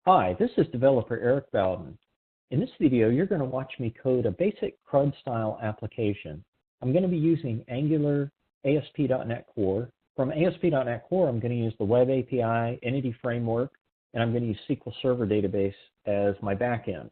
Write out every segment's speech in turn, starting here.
Hi, this is developer Eric Bowden. In this video, you're going to watch me code a basic CRUD style application. I'm going to be using Angular ASP.NET Core. From ASP.NET Core, I'm going to use the WebAPI, Entity Framework, and I'm going to use SQL Server Database as my backend.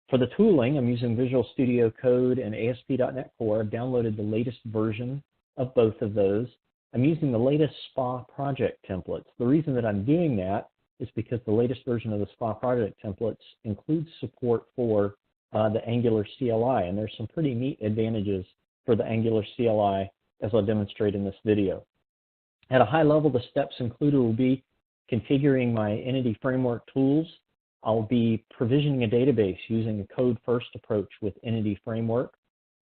For the tooling, I'm using Visual Studio Code and ASP.NET Core. I've downloaded the latest version of both of those. I'm using the latest SPA project templates. The reason that I'm doing that is because the latest version of the SPA project templates includes support for the Angular CLI, and there's some pretty neat advantages for the Angular CLI as I'll demonstrate in this video. At a high level, the steps included will be configuring my Entity Framework tools. I'll be provisioning a database using a code-first approach with Entity Framework.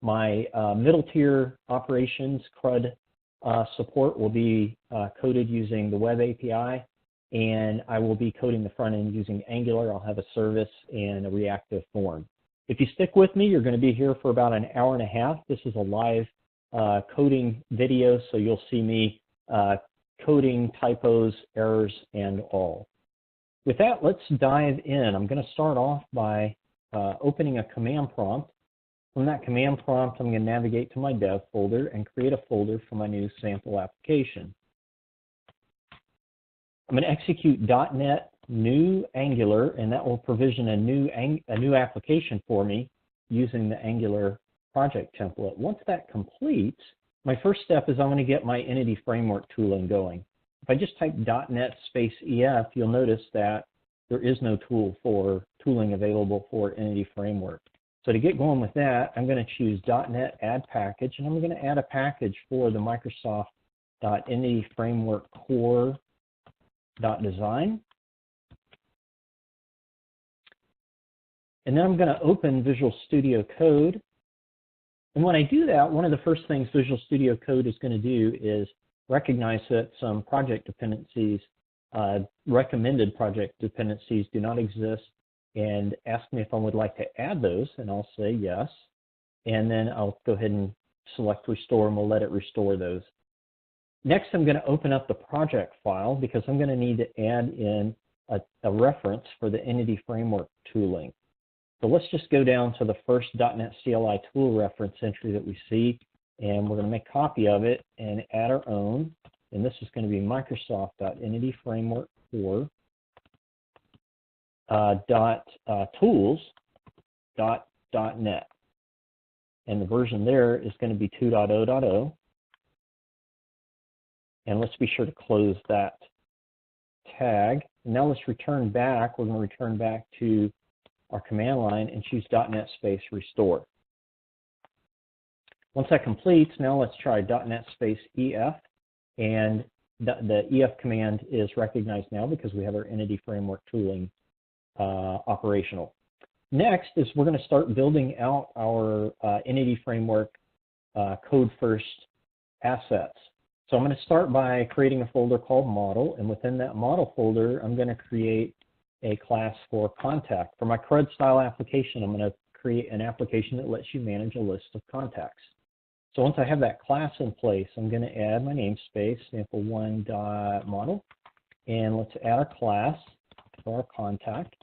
My middle tier operations, CRUD support, will be coded using the Web API, and I will be coding the front end using Angular. I'll have a service and a reactive form. If you stick with me, you're going to be here for about an hour and a half. This is a live coding video, so you'll see me coding typos, errors, and all. With that, let's dive in. I'm going to start off by opening a command prompt. From that command prompt, I'm going to navigate to my dev folder and create a folder for my new sample application. I'm going to execute .NET new Angular, and that will provision a new application for me using the Angular project template. Once that completes, my first step is I'm going to get my Entity Framework tooling going. If I just type .NET space EF, you'll notice that there is no tooling available for Entity Framework. So to get going with that, I'm going to choose .NET add package, and I'm going to add a package for the Microsoft Entity Framework Core .design. And then I'm going to open Visual Studio Code. And when I do that, one of the first things Visual Studio Code is going to do is recognize that some project dependencies, recommended project dependencies, do not exist, and ask me if I would like to add those, and I'll say yes. And then I'll go ahead and select restore, and we'll let it restore those. Next, I'm going to open up the project file because I'm going to need to add in a reference for the Entity Framework tooling. So let's just go down to the first .NET CLI tool reference entry that we see, and we're going to make a copy of it and add our own. And this is going to be Microsoft.Entity Framework Core tools.net. And the version there is going to be 2.0.0. And let's be sure to close that tag. Now let's return back. We're going to return back to our command line and choose .NET space restore. Once that completes, now let's try .NET space EF. And the EF command is recognized now because we have our Entity Framework tooling operational. Next is we're going to start building out our Entity Framework code-first assets. So I'm going to start by creating a folder called model, and within that model folder, I'm going to create a class for contact. For my CRUD style application, I'm going to create an application that lets you manage a list of contacts. So once I have that class in place, I'm going to add my namespace, sample1.model, and let's add a class for our contact.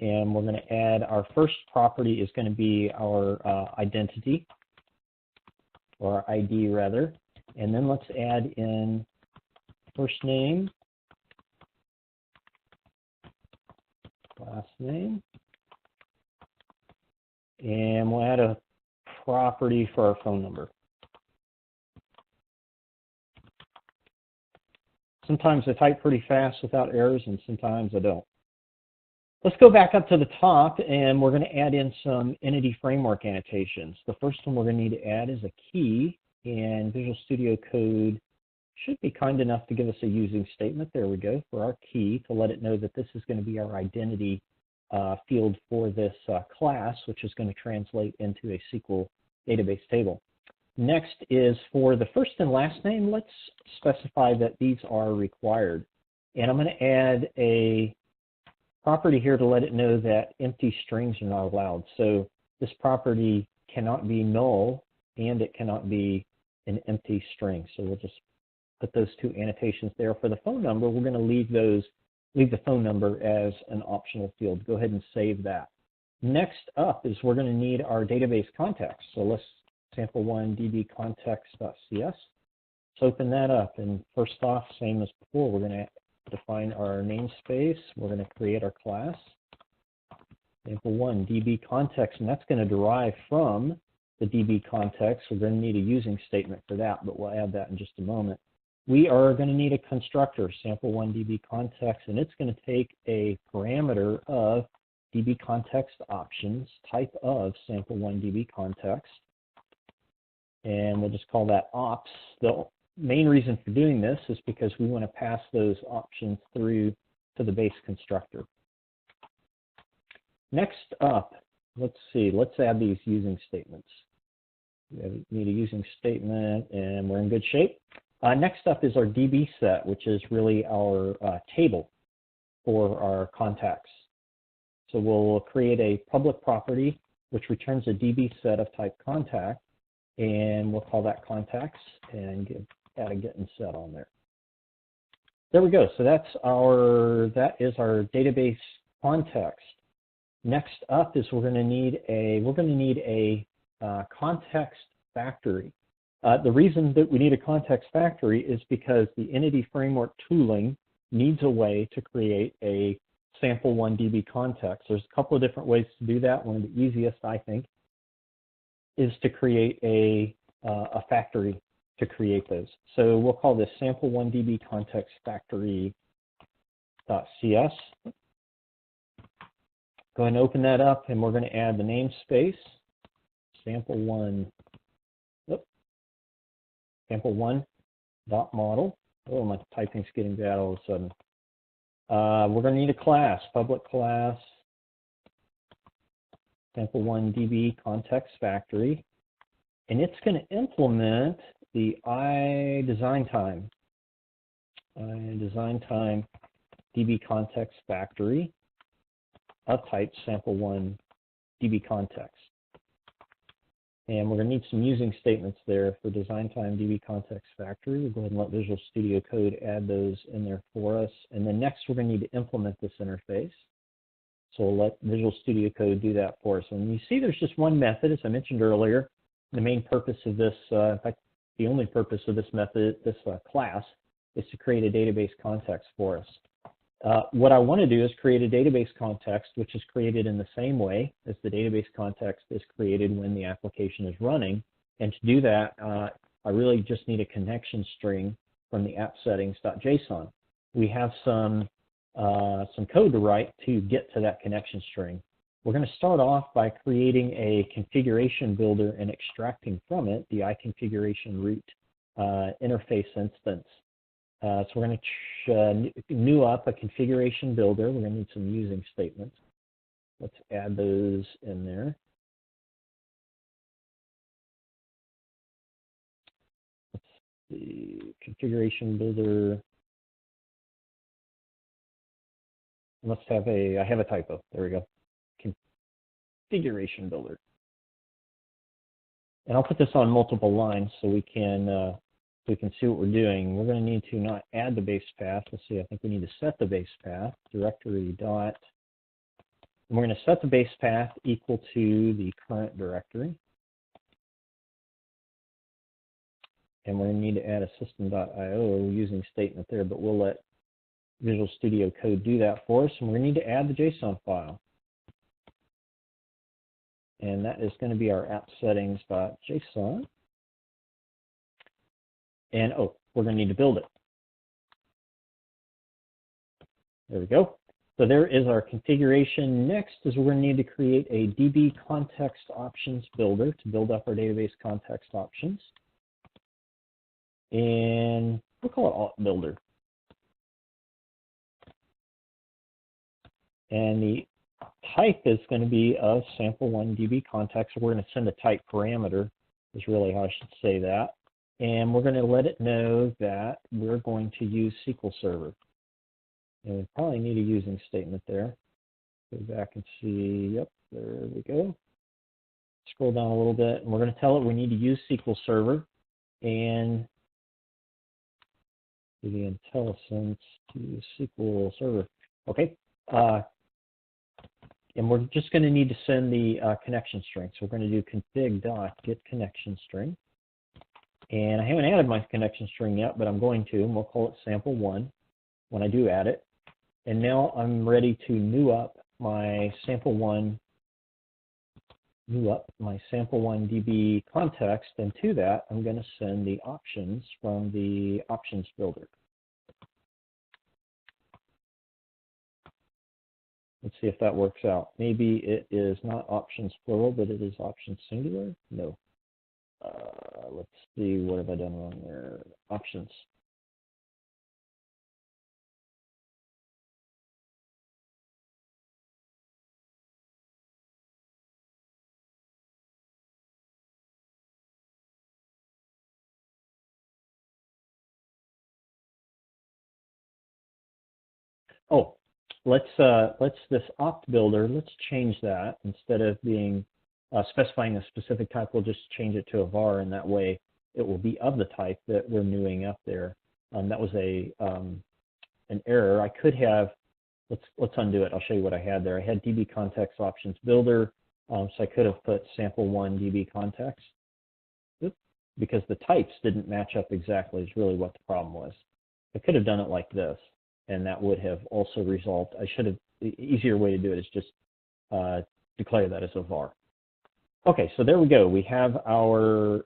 And we're going to add our first property is going to be our identity, or ID rather, and then let's add in first name, last name, and we'll add a property for our phone number. Sometimes I type pretty fast without errors, and sometimes I don't. Let's go back up to the top, and we're going to add in some Entity Framework annotations. The first one we're going to need to add is a key, and Visual Studio Code should be kind enough to give us a using statement. There we go, for our key, to let it know that this is going to be our identity field for this class, which is going to translate into a SQL database table. Next is for the first and last name, let's specify that these are required. And I'm going to add a property here to let it know that empty strings are not allowed. So this property cannot be null, and it cannot be an empty string. So we'll just put those two annotations there. For the phone number, we're going to leave the phone number as an optional field. Go ahead and save that. Next up is we're going to need our database context. So let's sample1 dbcontext.cs. Let's open that up. And first off, same as before, we're going to define our namespace. We're going to create our class, sample1 dbcontext, and that's going to derive from the DB context. We're going to need a using statement for that, but we'll add that in just a moment. We are going to need a constructor, sample1 DB context, and it's going to take a parameter of DB context options, type of sample1 DB context, and we'll just call that ops. The main reason for doing this is because we want to pass those options through to the base constructor. Next up, let's add these using statements. We need a using statement, and we're in good shape. Next up is our DB set, which is really our table for our contacts. So we'll create a public property, which returns a DB set of type contact, and we'll call that contacts and add a get and set on there. There we go. So that is our database context. Next up is we're going to need a context factory. The reason that we need a context factory is because the entity framework tooling needs a way to create a sample1 DB context. There's a couple of different ways to do that. One of the easiest, I think, is to create a factory to create those. So we'll call this sample1 DB context factory.cs. Go ahead and open that up, and we're going to add the namespace, sample1 sample1.model. Oh, my typing's getting bad all of a sudden. We're going to need a class, public class, sample1 DB context factory, and it's going to implement the iDesignTime DB context factory of type sample1 DB context. And we're going to need some using statements there for DesignTime DB context factory. We'll go ahead and let Visual Studio Code add those in there for us. And then next, we're going to need to implement this interface. So we'll let Visual Studio Code do that for us. And you see there's just one method, as I mentioned earlier. The main purpose of this, in fact, the only purpose of this method, this class, is to create a database context for us. What I want to do is create a database context, which is created in the same way as the database context is created when the application is running. And to do that, I really just need a connection string from the app settings.json. We have some code to write to get to that connection string. We're going to start off by creating a configuration builder and extracting from it the iConfiguration root interface instance. So we're going to new up a configuration builder. We're going to need some using statements. Let's add those in there. Let's see, configuration builder. Let's have I have a typo. There we go. Configuration builder. And I'll put this on multiple lines so we can see what we're doing. We're going to need to not add the base path. Let's see, I think we need to set the base path, directory dot. And we're going to set the base path equal to the current directory. And we're going to need to add a system.io using statement there, but we'll let Visual Studio Code do that for us. And we're going to need to add the JSON file. And that is going to be our app settings.json. And we're going to need to build it. There we go. So there is our configuration. Next is we're going to need to create a DB context options builder to build up our database context options. And we'll call it alt builder. And the type is going to be of sample1 DB context. So we're going to send a type parameter, is really how I should say that. And we're going to let it know that we're going to use SQL Server. And we probably need a using statement there. Go back and see, yep, there we go. Scroll down a little bit, and we're going to tell it we need to use SQL Server. And to the IntelliSense to SQL Server. Okay. And we're just going to need to send the connection string. So we're going to do config.get connection string. And I haven't added my connection string yet, but I'm going to, and we'll call it sample1 when I do add it. And now I'm ready to new up my sample1 DB context, and to that I'm going to send the options from the options builder. Let's see if that works out. Maybe it is not options plural, but it is options singular. No. Let's see, what have I done wrong there? Options. Oh, let's this opt builder, let's change that. Instead of being specifying a specific type, we'll just change it to a var, and that way it will be of the type that we're newing up there. That was an error. I could have, let's undo it. I'll show you what I had there. I had DB context options builder, so I could have put sample1 DB context. Oops, because the types didn't match up exactly is really what the problem was. I could have done it like this, and that would have also resolved. I should have, the easier way to do it is just declare that as a var. Okay, so there we go. We have our,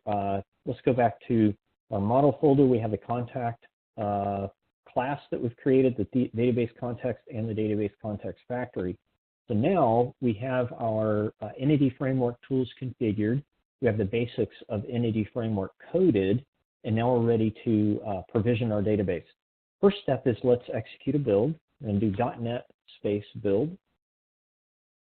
let's go back to our model folder. We have the contact class that we've created, the database context and the database context factory. So now we have our Entity Framework tools configured. We have the basics of Entity Framework coded, and now we're ready to provision our database. First step is let's execute a build and do .NET space build.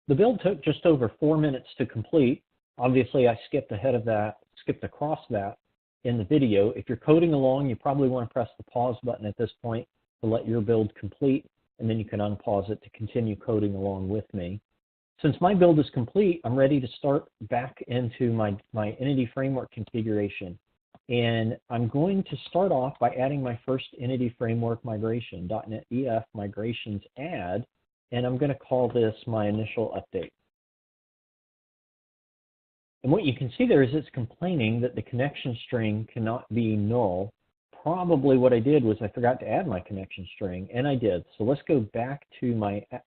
The build took just over 4 minutes to complete. Obviously, I skipped ahead of that, skipped across that in the video. If you're coding along, you probably want to press the pause button at this point to let your build complete, and then you can unpause it to continue coding along with me. Since my build is complete, I'm ready to start back into my Entity Framework configuration. And I'm going to start off by adding my first Entity Framework migration, .NET EF migrations add, and I'm going to call this my initial update. And what you can see there is it's complaining that the connection string cannot be null. Probably what I did was I forgot to add my connection string, and I did. So let's go back to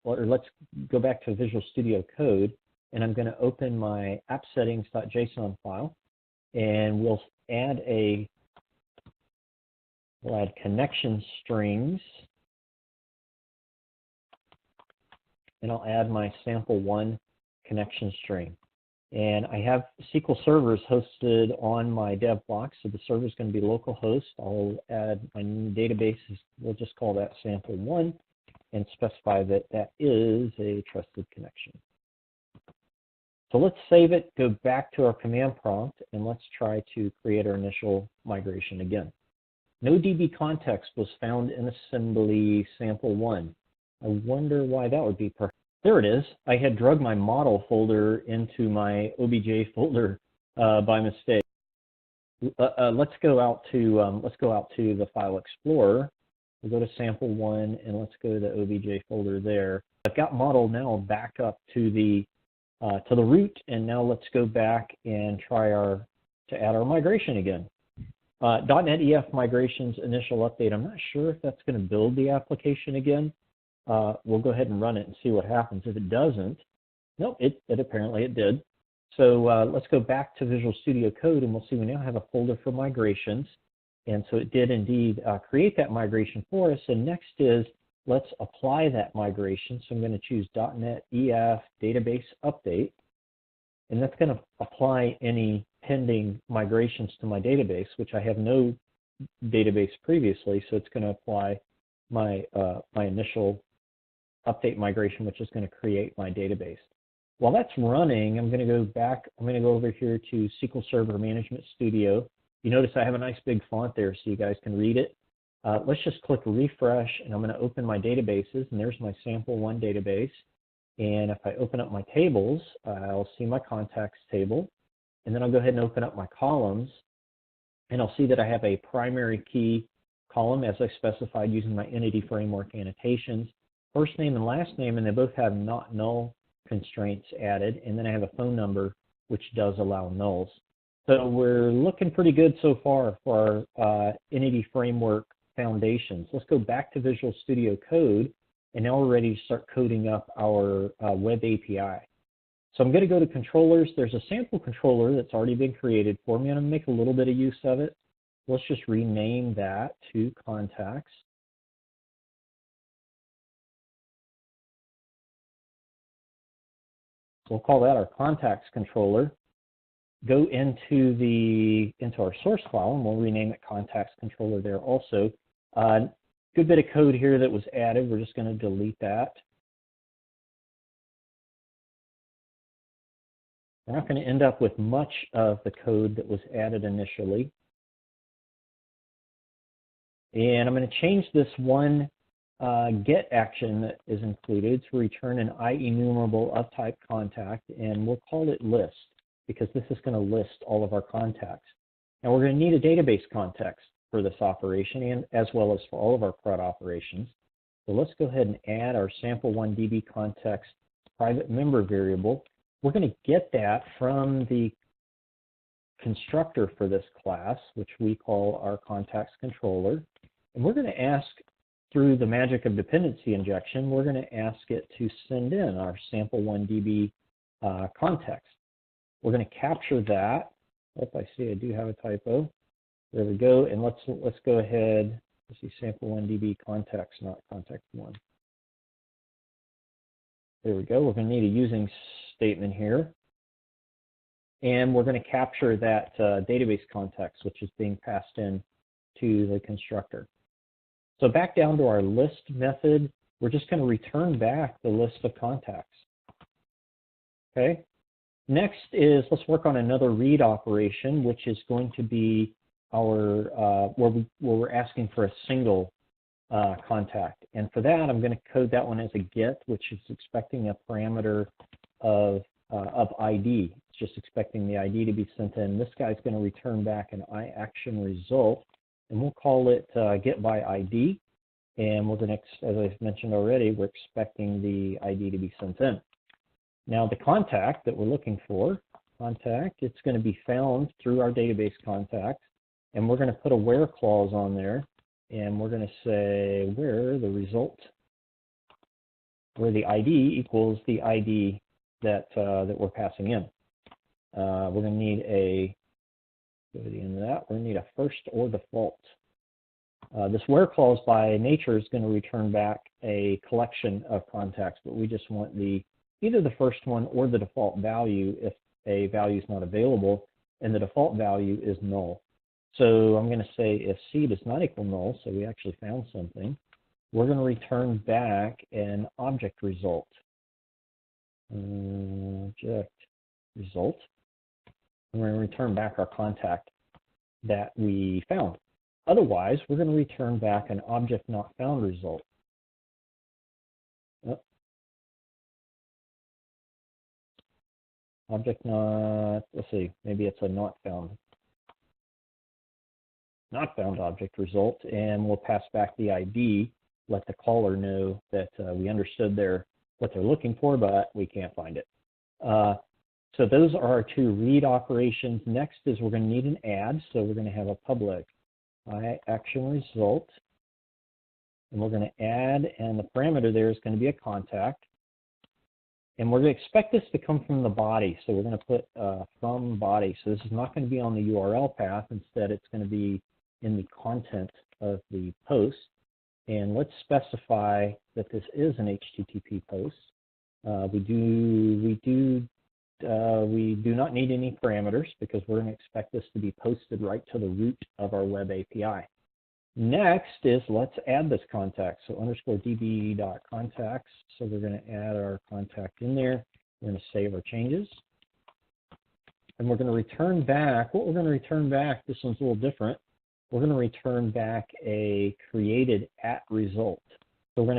let's go back to Visual Studio Code, and I'm going to open my appsettings.json file, and we'll add connection strings, and I'll add my sample1 connection string. And I have SQL servers hosted on my dev box, so the server is going to be localhost. I'll add my new database, we'll just call that sample1, and specify that that is a trusted connection. So let's save it, go back to our command prompt, and let's try to create our initial migration again. No DB context was found in assembly sample1. I wonder why that would be. There it is. I had drug my model folder into my OBJ folder by mistake. Let's go out to the File Explorer. We'll go to sample1, and let's go to the OBJ folder there. I've got model now back up to the root, and now let's go back and try to add our migration again. .NET EF migrations initial update. I'm not sure if that's going to build the application again. We'll go ahead and run it and see what happens. If it doesn't, nope, apparently it did. So let's go back to Visual Studio Code, and we'll see we now have a folder for migrations. And so it did indeed create that migration for us. And next is let's apply that migration. So I'm going to choose .NET EF database update, and that's going to apply any pending migrations to my database, which I have no database previously. So it's going to apply my initial update migration, which is going to create my database. While that's running, I'm going to go back. I'm going to go over here to SQL Server Management Studio. You notice I have a nice big font there so you guys can read it. Let's just click refresh, and I'm going to open my databases, and there's my sample1 database. And if I open up my tables, I'll see my contacts table, and then I'll go ahead and open up my columns, and I'll see that I have a primary key column as I specified using my entity framework annotations, first name and last name, and they both have not null constraints added. And then I have a phone number, which does allow nulls. So we're looking pretty good so far for our entity framework foundations. Let's go back to Visual Studio Code, and now we're ready to start coding up our web API. So I'm going to go to controllers. There's a sample controller that's already been created for me, and I'm going to make a little bit of use of it. Let's just rename that to contacts. We'll call that our contacts controller. Go into our source file, and we'll rename it contacts controller there also. Good bit of code here that was added. We're just going to delete that. We're not going to end up with much of the code that was added initially. And I'm going to change this one get action that is included to return an IEnumerable of type contact, and we'll call it list because this is going to list all of our contacts. Now we're going to need a database context for this operation, and as well as for all of our CRUD operations. So let's go ahead and add our sample1db context private member variable. We're going to get that from the constructor for this class, which we call our contacts controller. And we're going to ask, through the magic of dependency injection, we're going to ask it to send in our sample1db context. We're going to capture that. Oh, I see I do have a typo. There we go. And let's go ahead. Let's see, sample1db context, not context1. There we go. We're going to need a using statement here. And we're going to capture that database context, which is being passed in to the constructor. So back down to our list method, we're just going to return back the list of contacts. Okay. Next is, let's work on another read operation, which is going to be our, where we're asking for a single contact. And for that, I'm going to code that one as a get, which is expecting a parameter of ID. It's just expecting the ID to be sent in. This guy's going to return back an iAction result, and we'll call it get by ID. And we're going to, as I've mentioned already, we're expecting the ID to be sent in. Now the contact that we're looking for, it's going to be found through our database contacts, and we're going to put a where clause on there, and we're going to say where the result, where the ID equals the ID that we're passing in. We're going to need a, go to the end of that, we're going to need a first or default. This where clause by nature is going to return back a collection of contacts, but we just want either the first one or the default value if a value is not available, and the default value is null. So I'm going to say if C does not equal null, so we actually found something, we're going to return back an object result. Object result. We're going to return back our contact that we found. Otherwise, we're going to return back an object not found result. Oh. Object not, let's see, maybe it's a not found object result, and we'll pass back the ID, let the caller know that we understood what they're looking for, but we can't find it. So those are our two read operations. Next is we're going to need an add, so we're going to have a public action result, and we're going to add, and the parameter there is going to be a contact, and we're going to expect this to come from the body, so we're going to put from body. So this is not going to be on the URL path. Instead, it's going to be in the content of the post. And let's specify that this is an HTTP post. We do not need any parameters because we're going to expect this to be posted right to the root of our web API. Next is let's add this contact. So _db.contacts. So we're going to add our contact in there. We're going to save our changes. And we're going to return back, what we're going to return back, this one's a little different. We're going to return back a created at result. So we're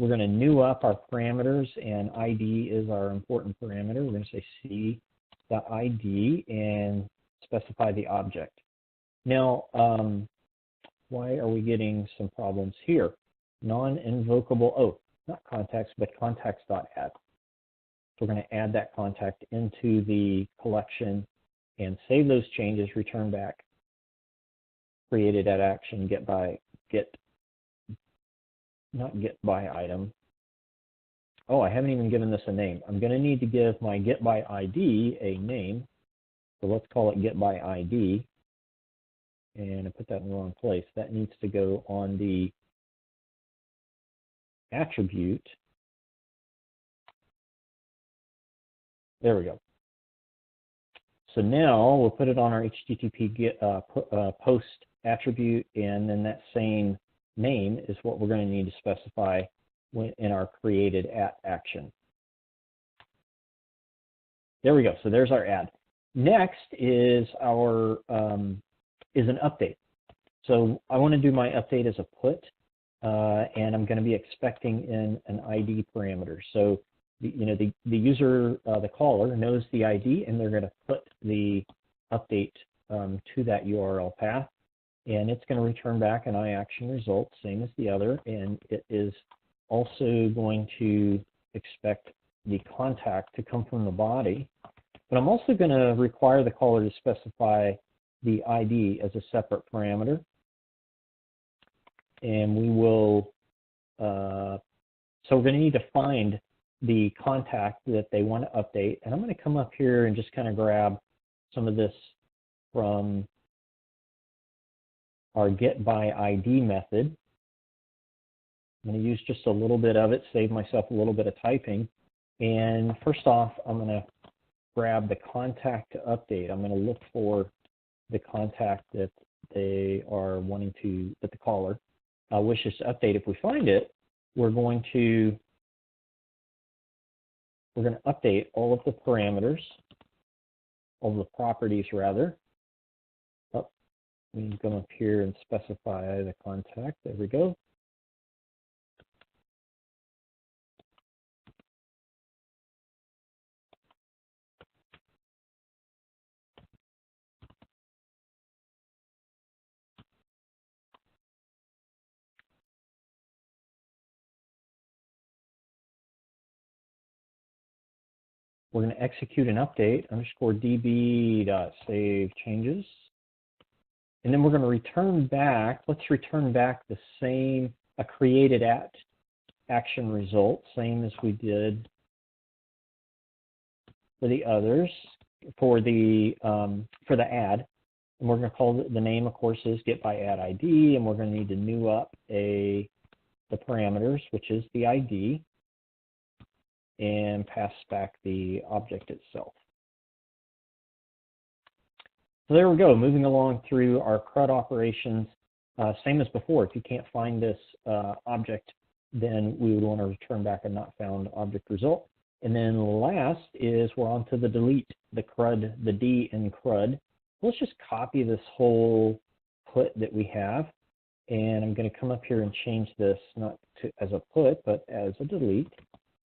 going to new up our parameters, and ID is our important parameter. We're going to say c.id and specify the object. Now, why are we getting some problems here? Non-invocable, oh, not contacts, but contacts.add. So we're going to add that contact into the collection and save those changes, return back, created at action, not get by item. Oh, I haven't even given this a name. I'm going to need to give my get by ID a name. So let's call it get by ID. And I put that in the wrong place. That needs to go on the attribute. There we go. So now we'll put it on our HTTP get, post attribute, and then that same name is what we're going to need to specify in our created at action. There we go. So there's our add. Next is our is an update. So I want to do my update as a put, and I'm going to be expecting in an ID parameter. So the user, the caller, knows the ID, and they're going to put the update to that URL path, and it's going to return back an iAction result, same as the other, and it is also going to expect the contact to come from the body. But I'm also going to require the caller to specify the ID as a separate parameter, and we will. So we're going to need to find the contact that they want to update, and I'm going to come up here and just kind of grab some of this from our get by ID method. I'm going to use just a little bit of it, save myself a little bit of typing. And first off, I'm going to grab the contact to update. I'm going to look for the contact that they are wanting to, that the caller wishes to update. If we find it, we're going to update all of the parameters, all of the properties rather. Oh, we can come up here and specify the contact. There we go. We're going to execute an update, _db.save changes. And then we're going to return back, let's return back the same, a created at action result, same as we did for the others, for the add. And we're going to call the name, of course, is get by add ID, and we're going to need to new up the parameters, which is the ID, and pass back the object itself. So there we go, moving along through our CRUD operations. Same as before, if you can't find this object, then we would want to return back a not found object result. And then last is we're on to the delete, the CRUD, the D in CRUD. Let's just copy this whole put that we have. And I'm going to come up here and change this not to, as a put, but as a delete.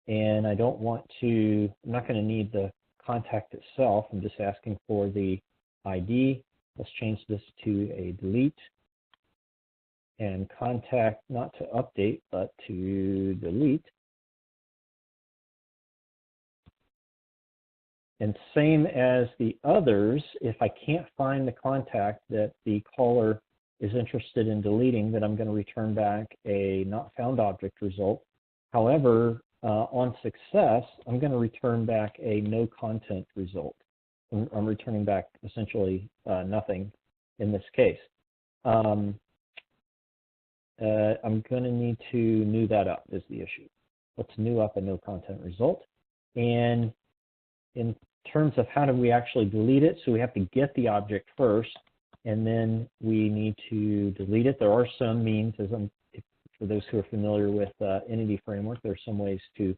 And I don't want to, I'm not going to need the contact itself. I'm just asking for the ID. Let's change this to a delete. And contact, not to update, but to delete. And same as the others, if I can't find the contact that the caller is interested in deleting, then I'm going to return back a not found object result. However, on success, I'm going to return back a no content result. I'm returning back essentially nothing in this case. I'm going to need to new that up is the issue. Let's new up a no content result. And in terms of how do we actually delete it, so we have to get the object first, and then we need to delete it. There are some means, for those who are familiar with Entity Framework, there are some ways to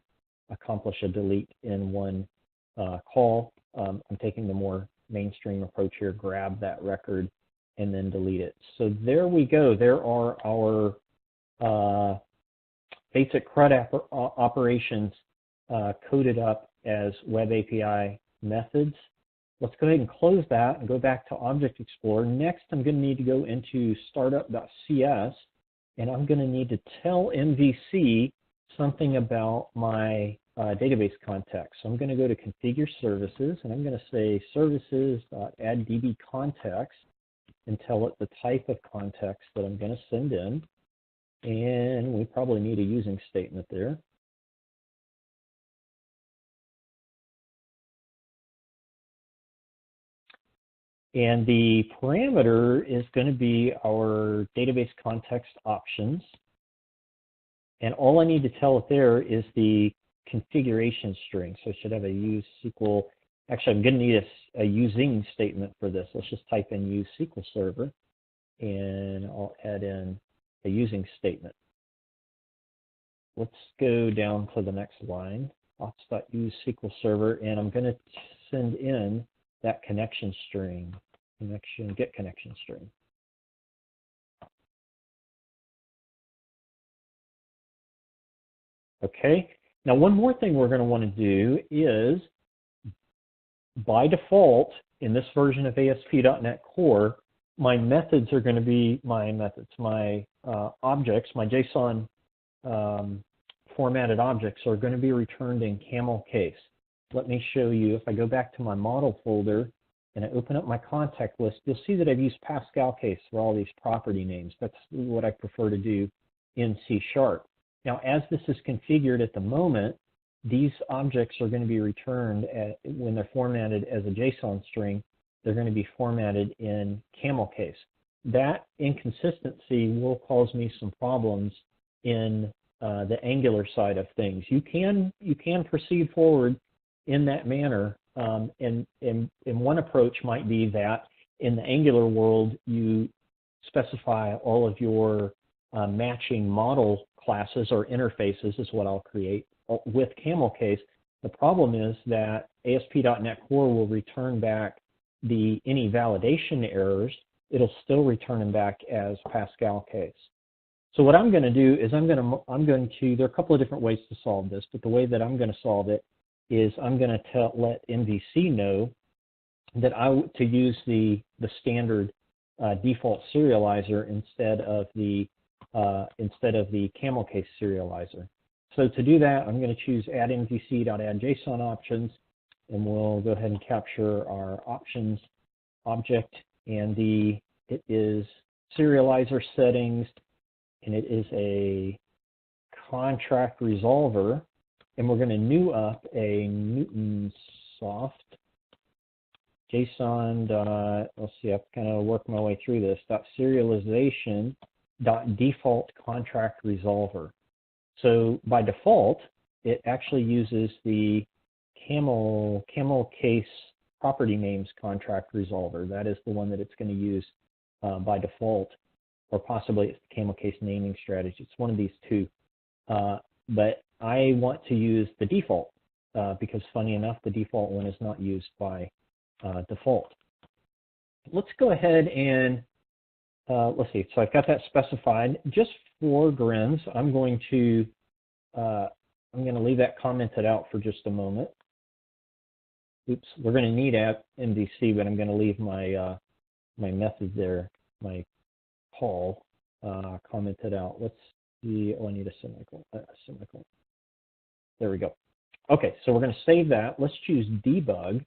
accomplish a delete in one call. I'm taking the more mainstream approach here, grab that record and then delete it. So there we go. There are our basic CRUD operations coded up as WebAPI methods. Let's go ahead and close that and go back to Object Explorer. Next, I'm going to need to go into startup.cs, and I'm going to need to tell MVC something about my database context. So I'm going to go to Configure Services, and I'm going to say services.addDBContext and tell it the type of context that I'm going to send in. And we probably need a using statement there. And the parameter is going to be our database context options. And all I need to tell it there is the configuration string. So I should have a use SQL. Actually, I'm going to need a using statement for this. Let's just type in use SQL Server, and I'll add in a using statement. Let's go down to the next line, ops.use SQL Server, and I'm going to send in that connection string, get connection string. Okay, now one more thing we're going to want to do is, by default, in this version of ASP.NET Core, my methods are going to be my objects, my JSON formatted objects are going to be returned in camel case. Let me show you. If I go back to my model folder and I open up my contact list, you'll see that I've used Pascal case for all these property names. That's what I prefer to do in C#. Now, as this is configured at the moment, these objects are going to be returned when they're formatted as a JSON string. They're going to be formatted in camel case. That inconsistency will cause me some problems in the Angular side of things. You can proceed forward in that manner, and one approach might be that in the Angular world you specify all of your matching model classes or interfaces is what I'll create with camel case. The problem is that ASP.NET Core will return back any validation errors. It'll still return them back as Pascal case. So what I'm going to do is there are a couple of different ways to solve this, but the way that I'm going to solve it is I'm going to let MVC know that to use the standard default serializer instead of the camel case serializer. So to do that, I'm going to choose add MVC.addJSON options, and we'll go ahead and capture our options object, and it is serializer settings, and it is a contract resolver, and we're going to new up a Newtonsoft JSON. Let's see, I've kind of worked my way through this. Serialization default contract resolver. So by default, it actually uses the camel case property names contract resolver. That is the one that it's going to use by default, or possibly it's the camel case naming strategy. It's one of these two. But I want to use the default because, funny enough, the default one is not used by default. Let's go ahead and let's see. So I've got that specified. Just for grins, I'm going to leave that commented out for just a moment. Oops, we're going to need MVC, but I'm going to leave my my method there, my call commented out. Let's see. Oh, I need a semicolon. There we go. Okay, so we're going to save that. Let's choose debug,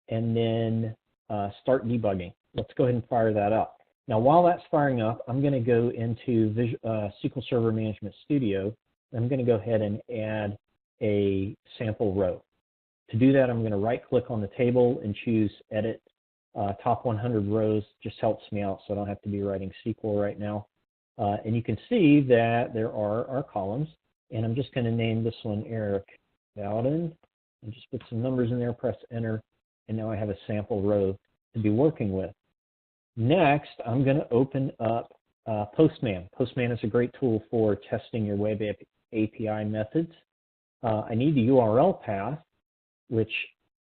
and then start debugging. Let's go ahead and fire that up. Now, while that's firing up, I'm going to go into SQL Server Management Studio. I'm going to go ahead and add a sample row. To do that, I'm going to right-click on the table and choose Edit Top 100 Rows. Just helps me out so I don't have to be writing SQL right now. And you can see that there are our columns. And I'm just going to name this one Eric Bowden. And just put some numbers in there, press Enter. And now I have a sample row to be working with. Next, I'm going to open up Postman. Postman is a great tool for testing your web API methods. I need the URL path, which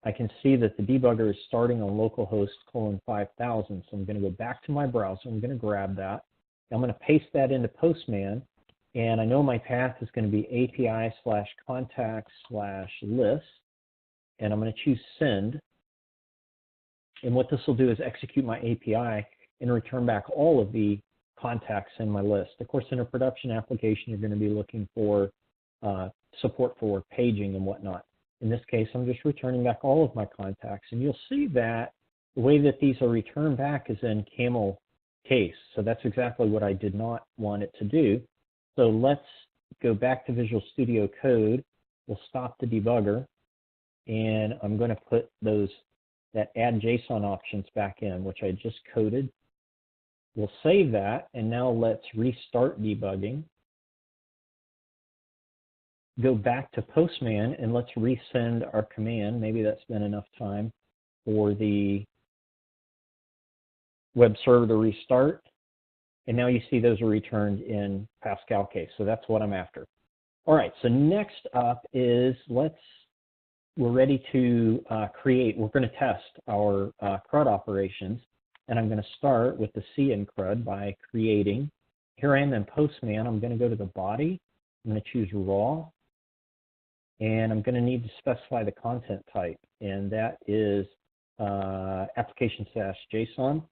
I can see that the debugger is starting on localhost :5000. So I'm going to go back to my browser. I'm going to grab that. I'm going to paste that into Postman. And I know my path is going to be API/contact/list. And I'm going to choose send. And what this will do is execute my API and return back all of the contacts in my list. Of course, in a production application, you're going to be looking for support for paging and whatnot. In this case, I'm just returning back all of my contacts. And you'll see that the way that these are returned back is in camel case. So that's exactly what I did not want it to do. So let's go back to Visual Studio Code. We'll stop the debugger. And I'm going to put that add JSON options back in, which I just coded. We'll save that, and now let's restart debugging. Go back to Postman, and let's resend our command. Maybe that's been enough time for the web server to restart. And now you see those are returned in Pascal case, so that's what I'm after. All right, so next up is we're ready to we're going to test our CRUD operations. And I'm going to start with the C in CRUD by creating. Here I am in Postman. I'm going to go to the body. I'm going to choose raw. And I'm going to need to specify the content type. And that is application/JSON.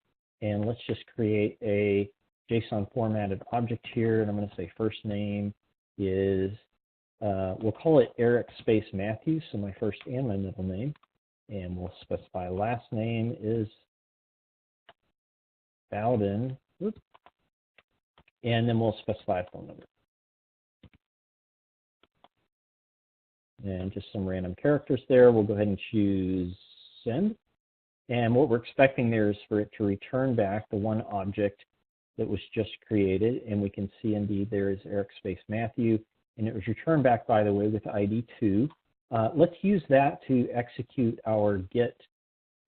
And let's just create a JSON formatted object here. And I'm going to say first name is, we'll call it Eric space Matthews. So my first and my middle name. And we'll specify last name is Bowden, and then we'll specify a phone number. And just some random characters there. We'll go ahead and choose send. And what we're expecting there is for it to return back the one object that was just created. And we can see indeed there is Eric space Matthew. And it was returned back, by the way, with ID 2. Let's use that to execute our get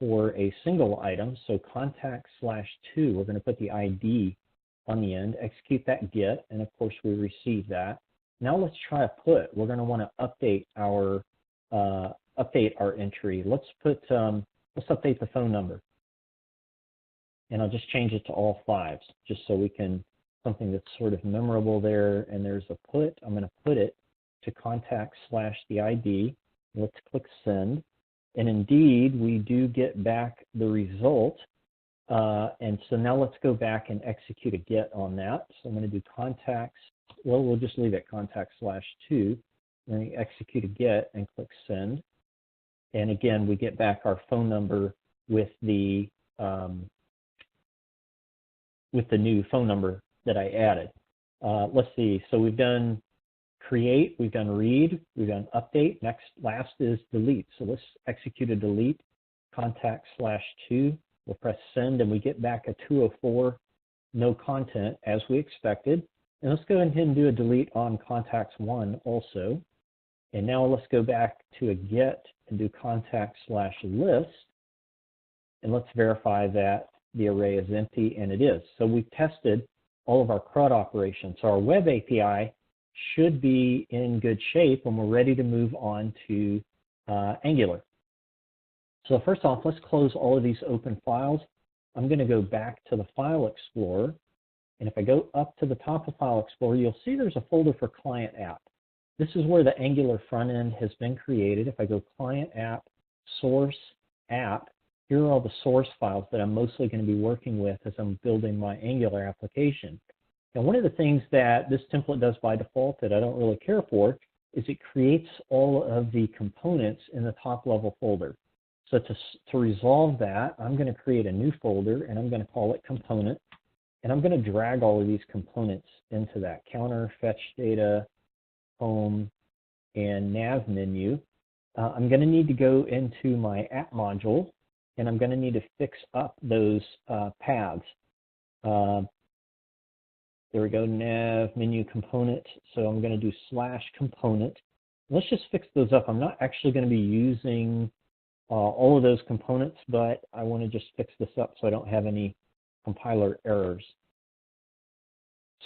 for a single item. So contact/2, we're going to put the ID on the end, execute that get, and of course we receive that. Now let's try a put. We're going to want to update our entry. Let's update the phone number. And I'll just change it to all 5s, just so we can, something that's sort of memorable there. And there's a put. I'm going to put it to contact/the ID. Let's click send. And indeed, we do get back the result. And so now let's go back and execute a get on that. So I'm going to do contacts. Well, we'll just leave it contact/2. Then we execute a get and click send. And again, we get back our phone number with the new phone number that I added. Let's see. So we've done create, we've done read, we've done update. Last is delete. So let's execute a delete, contact/2. We'll press send, and we get back a 204, no content, as we expected. And let's go ahead and do a delete on contacts1 also. And now let's go back to a get and do contact/list. And let's verify that the array is empty, and it is. So we've tested all of our CRUD operations. So our web API should be in good shape when we're ready to move on to Angular. So first off, let's close all of these open files. I'm going to go back to the File Explorer. And if I go up to the top of File Explorer, you'll see there's a folder for Client App. This is where the Angular front end has been created. If I go Client App, Source, App, here are all the source files that I'm mostly going to be working with as I'm building my Angular application. And one of the things that this template does by default that I don't really care for is it creates all of the components in the top level folder. So to resolve that, I'm going to create a new folder, and I'm going to call it component. And I'm going to drag all of these components into that counter, fetch data, home, and nav menu. I'm going to need to go into my app module, and I'm going to need to fix up those paths. There we go, nav menu component. So I'm going to do /component. Let's just fix those up. I'm not actually going to be using all of those components, but I want to just fix this up so I don't have any compiler errors.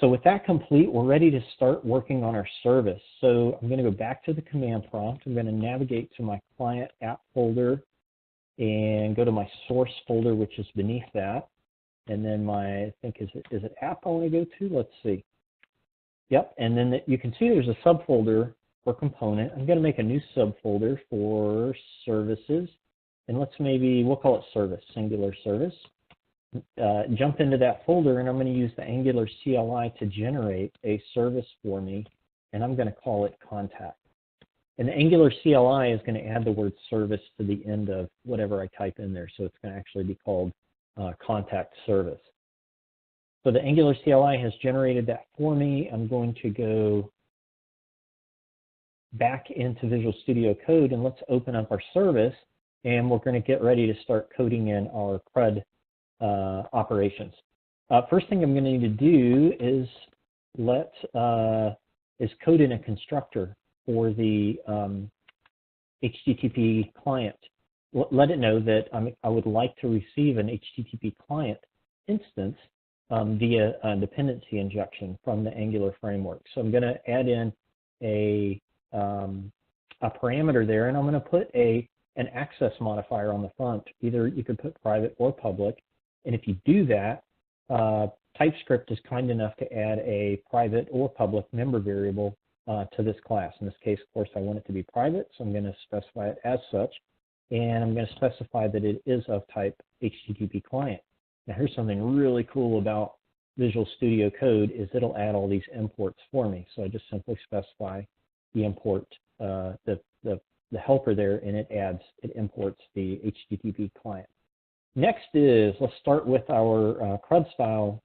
So with that complete, we're ready to start working on our service. So I'm going to go back to the command prompt. I'm going to navigate to my client app folder and go to my source folder, which is beneath that. And then my, I think, is it app I want to go to? Let's see. Yep, and then you can see there's a subfolder for component. I'm going to make a new subfolder for services. and we'll call it service, singular service. Jump into that folder, and I'm going to use the Angular CLI to generate a service for me, and I'm going to call it contact. And the Angular CLI is going to add the word service to the end of whatever I type in there, so it's going to actually be called contact service. So the Angular CLI has generated that for me. I'm going to go back into Visual Studio Code, and let's open up our service, and we're going to get ready to start coding in our CRUD operations. First thing I'm going to need to do is code in a constructor for the HTTP client. Let it know that I would like to receive an HTTP client instance via a dependency injection from the Angular framework. So I'm going to add in a parameter there, and I'm going to put an access modifier on the front. Either you could put private or public. And if you do that, TypeScript is kind enough to add a private or public member variable to this class. In this case, of course, I want it to be private, so I'm going to specify it as such. And I'm going to specify that it is of type HTTP client. Now, here's something really cool about Visual Studio Code is it'll add all these imports for me. So I just simply specify the import, the helper there, and it imports the HTTP client. Next let's start with our CRUD style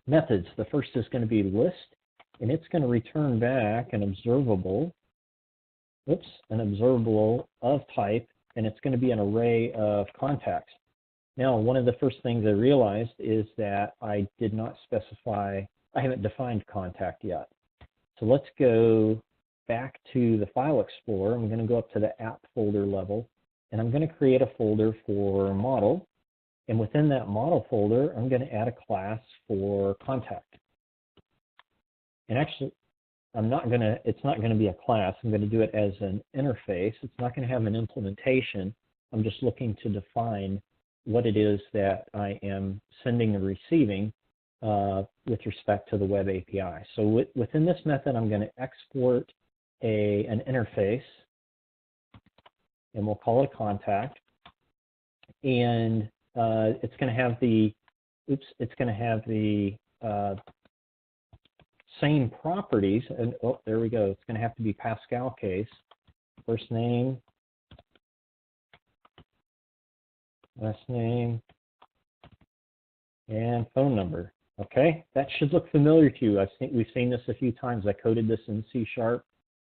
methods. The first is going to be list, and it's going to return back an observable of type, and it's going to be an array of contacts. Now, one of the first things I realized is that I haven't defined contact yet. So let's go back to the File Explorer. I'm going to go up to the app folder level, and I'm going to create a folder for model. And within that model folder, I'm going to add a class for contact. And actually, it's not going to be a class. I'm going to do it as an interface. It's not going to have an implementation. I'm just looking to define what it is that I am sending and receiving with respect to the web API. So within this method, I'm going to export an interface, and we'll call it contact. And it's going to have the same properties. And oh, there we go. It's going to have to be Pascal case. First name, last name, and phone number. Okay, that should look familiar to you. We've seen this a few times. I coded this in C#,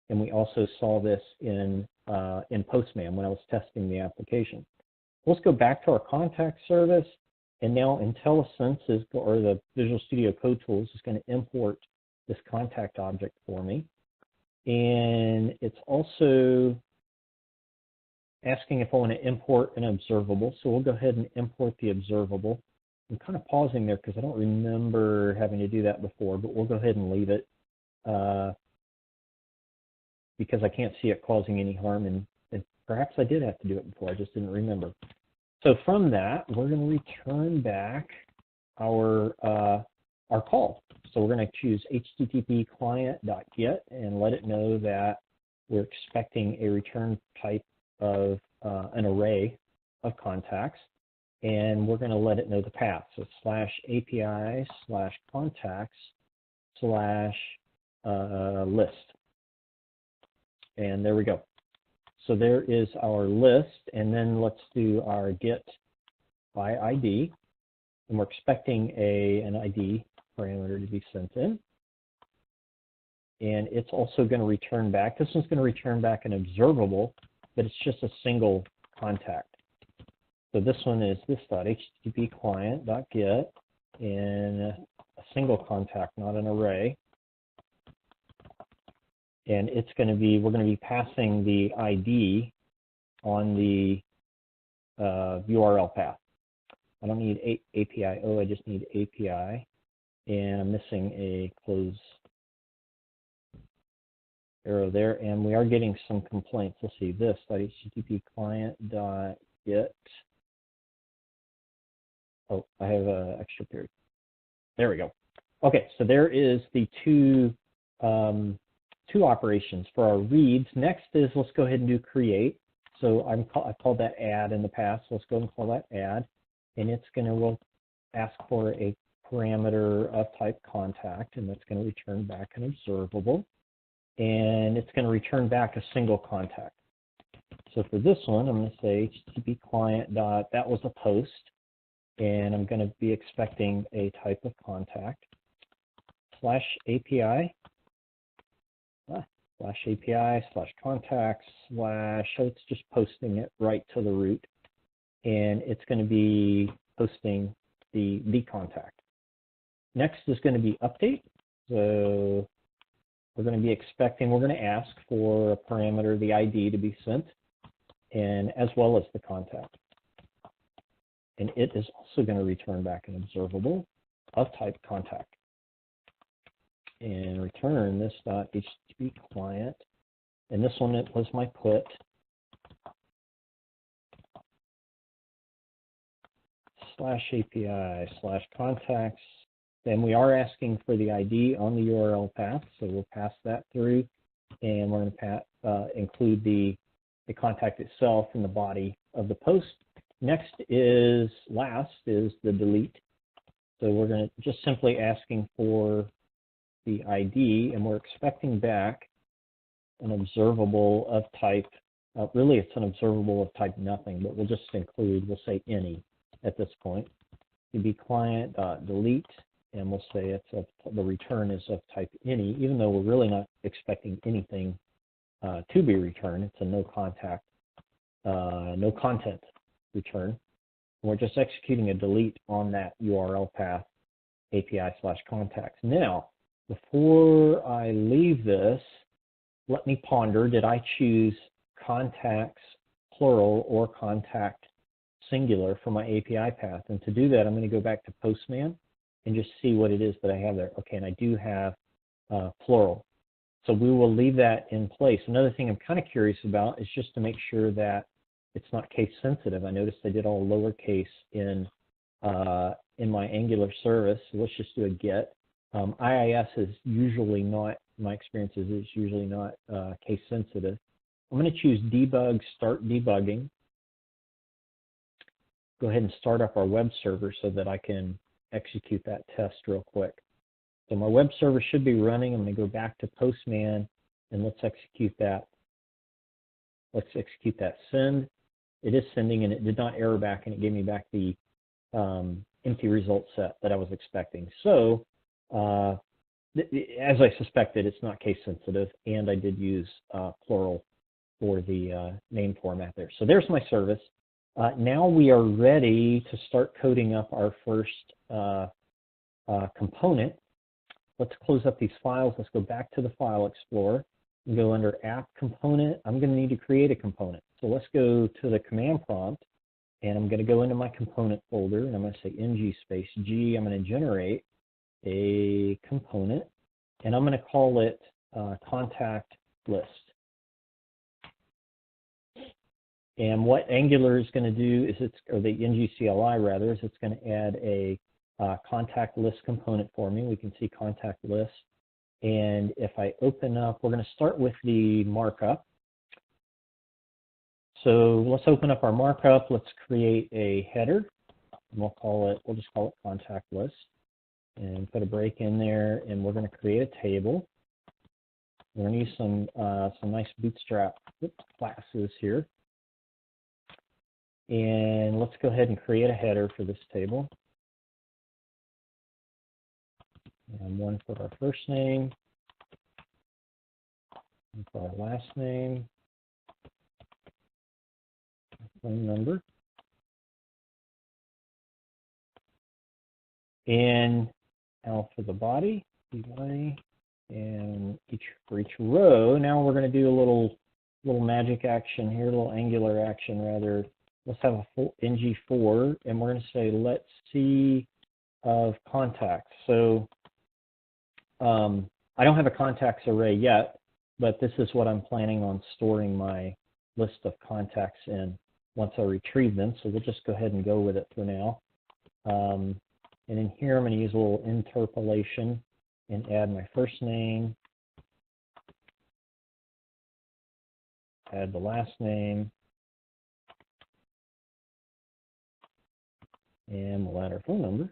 and we also saw this in Postman when I was testing the application. Let's go back to our contact service, and now IntelliSense or the Visual Studio Code Tools is going to import this contact object for me. And it's also asking if I want to import an observable. So we'll go ahead and import the observable. I'm kind of pausing there because I don't remember having to do that before, but we'll go ahead and leave it because I can't see it causing any harm, and perhaps I did have to do it before, I just didn't remember. So from that, we're going to return back our call. So we're going to choose HTTP client.get and let it know that we're expecting a return type of an array of contacts, and we're going to let it know the path. So /API/contacts/list. And there we go. So there is our list, and then let's do our get by ID, and we're expecting an ID parameter to be sent in. And it's also going to return back, this one's going to return back an observable, but it's just a single contact. So this one is this.http client.get, and a single contact, not an array. And it's going to be, we're going to be passing the ID on the URL path. I don't need API, I just need API. And I'm missing a close arrow there. And we are getting some complaints. Let's see, this.http client.get. Oh, I have an extra period. There we go. Okay, so there is the two operations for our reads. Next is, let's go ahead and do create. So I called that add in the past. So let's go and call that add. And it's going to will ask for a parameter of type contact, and that's going to return back an observable. And it's going to return back a single contact. So for this one, I'm going to say HTTP client dot, that was a post, and I'm going to be expecting a type of contact, slash API, slash API, slash contacts, slash, so it's just posting it right to the root, and it's going to be posting the contact. Next is going to be update. So we're going to be expecting, we're going to ask for a parameter, the ID, to be sent, and as well as the contact. And it is also going to return back an observable of type contact. And return this .http client. And this one, it was my put. Slash API slash contacts. Then we are asking for the ID on the URL path, so we'll pass that through, and we're going to include the contact itself in the body of the post. Next is, last is the delete. So we're going to just simply asking for the ID, and we're expecting back an observable of type, really it's an observable of type nothing, but we'll just include, we'll say any at this point. It'd be client.delete. And we'll say it's the return is of type any, even though we're really not expecting anything to be returned. It's a no contact, no content return. And we're just executing a delete on that URL path, API slash contacts. Now, before I leave this, let me ponder, did I choose contacts plural or contact singular for my API path? And to do that, I'm going to go back to Postman and just see what it is that I have there. Okay, and I do have plural. So we will leave that in place. Another thing I'm kind of curious about is just to make sure that it's not case sensitive. I noticed I did all lowercase in my Angular service. So let's just do a get. IIS is usually not, my experience is it's usually not case sensitive. I'm going to choose debug, start debugging. Go ahead and start up our web server so that I can execute that test real quick. So my web server should be running. I'm going to go back to Postman and let's execute that. Let's execute that send. It is sending, and it did not error back, and it gave me back the empty result set that I was expecting. So as I suspected, it's not case sensitive, and I did use plural for the name format there. So there's my service. Now we are ready to start coding up our first component. Let's close up these files. Let's go back to the File Explorer and go under App Component. I'm going to need to create a component. So let's go to the command prompt, and I'm going to go into my component folder, and I'm going to say ng space g. I'm going to generate a component, and I'm going to call it contact list. And what Angular is going to do is or the ng CLI rather, is it's going to add a contact list component for me. We can see contact list. And if I open up, we're going to start with the markup. So let's open up our markup. Let's create a header. And we'll just call it contact list. And put a break in there, and we're going to create a table. We're going to use some nice bootstrap classes here. And let's go ahead and create a header for this table. And one for our first name, and for our last name, phone number. And now for the body, and for each row, now we're going to do a little magic action here, a little Angular action rather. Let's have a full ng4, and we're going to say let's see of contacts. So I don't have a contacts array yet, but this is what I'm planning on storing my list of contacts in once I retrieve them. So we'll just go ahead and go with it for now. And in here, I'm going to use a little interpolation and add my first name, add the last name, and we'll add our phone number.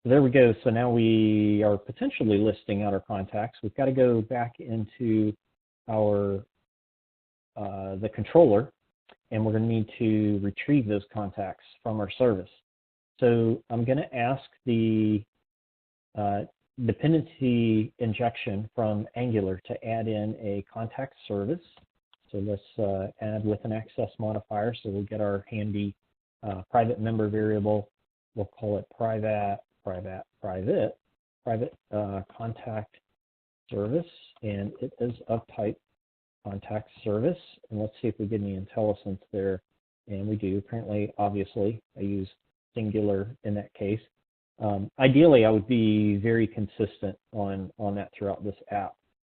So there we go. So now we are potentially listing out our contacts. We've got to go back into our the controller, and we're going to need to retrieve those contacts from our service. So I'm going to ask the dependency injection from Angular to add in a contact service. So let's add with an access modifier. So we'll get our handy private member variable. We'll call it private contact service, and it is of type contact service. And let's see if we get any IntelliSense there. And we do. Currently, obviously, I use singular in that case. Ideally, I would be very consistent on that throughout this app.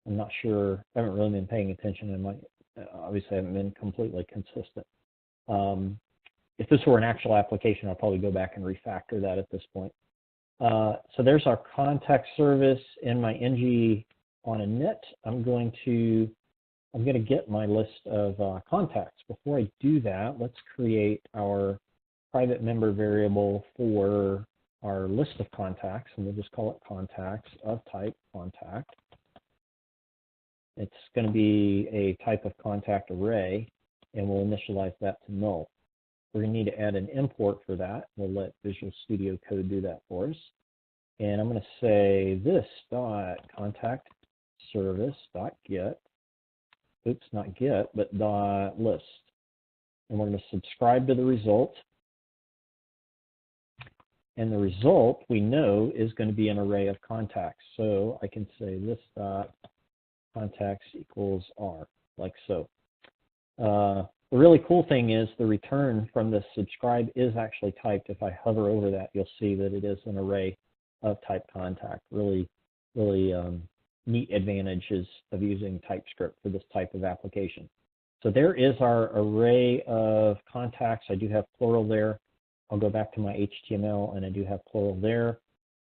I'm not sure. I haven't really been paying attention, and obviously I haven't been completely consistent. If this were an actual application, I'll probably go back and refactor that at this point. So there's our contact service in my ng on init. I'm going to get my list of contacts. Before I do that, let's create our private member variable for our list of contacts, and we'll just call it contacts of type contact. It's going to be a type of contact array, and we'll initialize that to null. We're going to need to add an import for that. We'll let Visual Studio Code do that for us. And I'm going to say this dot contact service dot get, oops, not get, but dot list. And we're going to subscribe to the result. And the result, we know, is going to be an array of contacts. So I can say this dot contacts equals R, like so. The really cool thing is the return from the subscribe is actually typed. If I hover over that, you'll see that it is an array of type contact. Really neat advantages of using TypeScript for this type of application. So there is our array of contacts. I do have plural there. I'll go back to my HTML, and I do have plural there.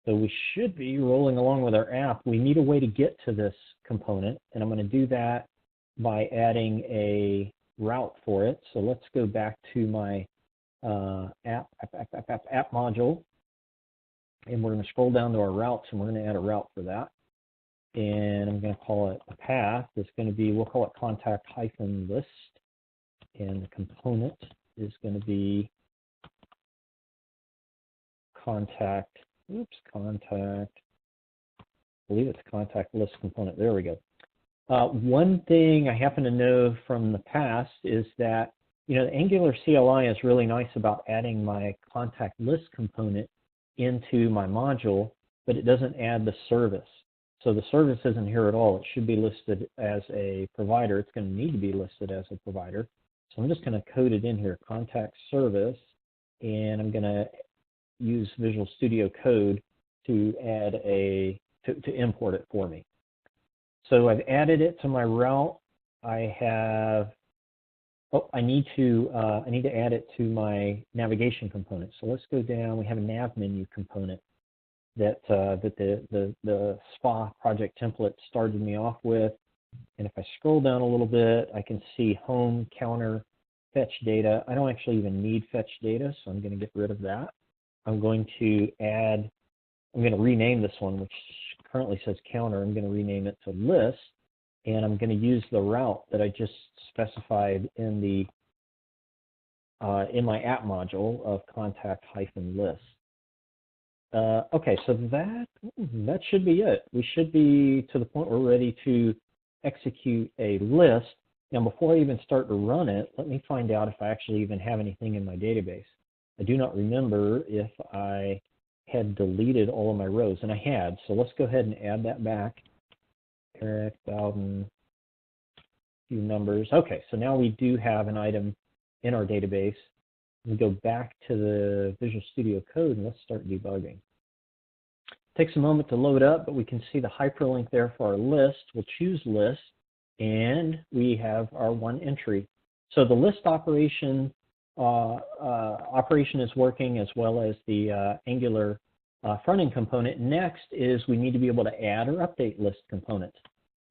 So we should be rolling along with our app. We need a way to get to this component, and I'm going to do that by adding a route for it. So let's go back to my app module, and we're going to scroll down to our routes, and we're going to add a route for that. And I'm going to call it a path. It's going to be, we'll call it contact hyphen list, and the component is going to be contact, I believe it's contact list component. There we go. One thing I happen to know from the past is that, the Angular CLI is really nice about adding my contact list component into my module, but it doesn't add the service. So the service isn't here at all. It should be listed as a provider. It's going to need to be listed as a provider. So I'm just going to code it in here, contact service, and I'm going to use Visual Studio Code to add to import it for me. So I've added it to my route. I need to add it to my navigation component. So let's go down. We have a nav menu component that the SPA project template started me off with. And if I scroll down a little bit, I can see home, counter, fetch data. I don't actually even need fetch data, so I'm going to get rid of that. I'm going to rename this one, which currently says counter. I'm going to rename it to list, and I'm going to use the route that I just specified in the in my app module of contact hyphen list. Okay, so that should be it. We should be to the point we're ready to execute a list. Now, before I even start to run it, let me find out if I actually even have anything in my database. I do not remember if I had deleted all of my rows, and I had. So let's go ahead and add that back. Eric Bowden, few numbers. Okay, so now we do have an item in our database. We go back to the Visual Studio Code, and let's start debugging. It takes a moment to load up, but we can see the hyperlink there for our list. We'll choose list, and we have our one entry. So the list operation is working, as well as the Angular front-end component. Next is we need to be able to add or update list components.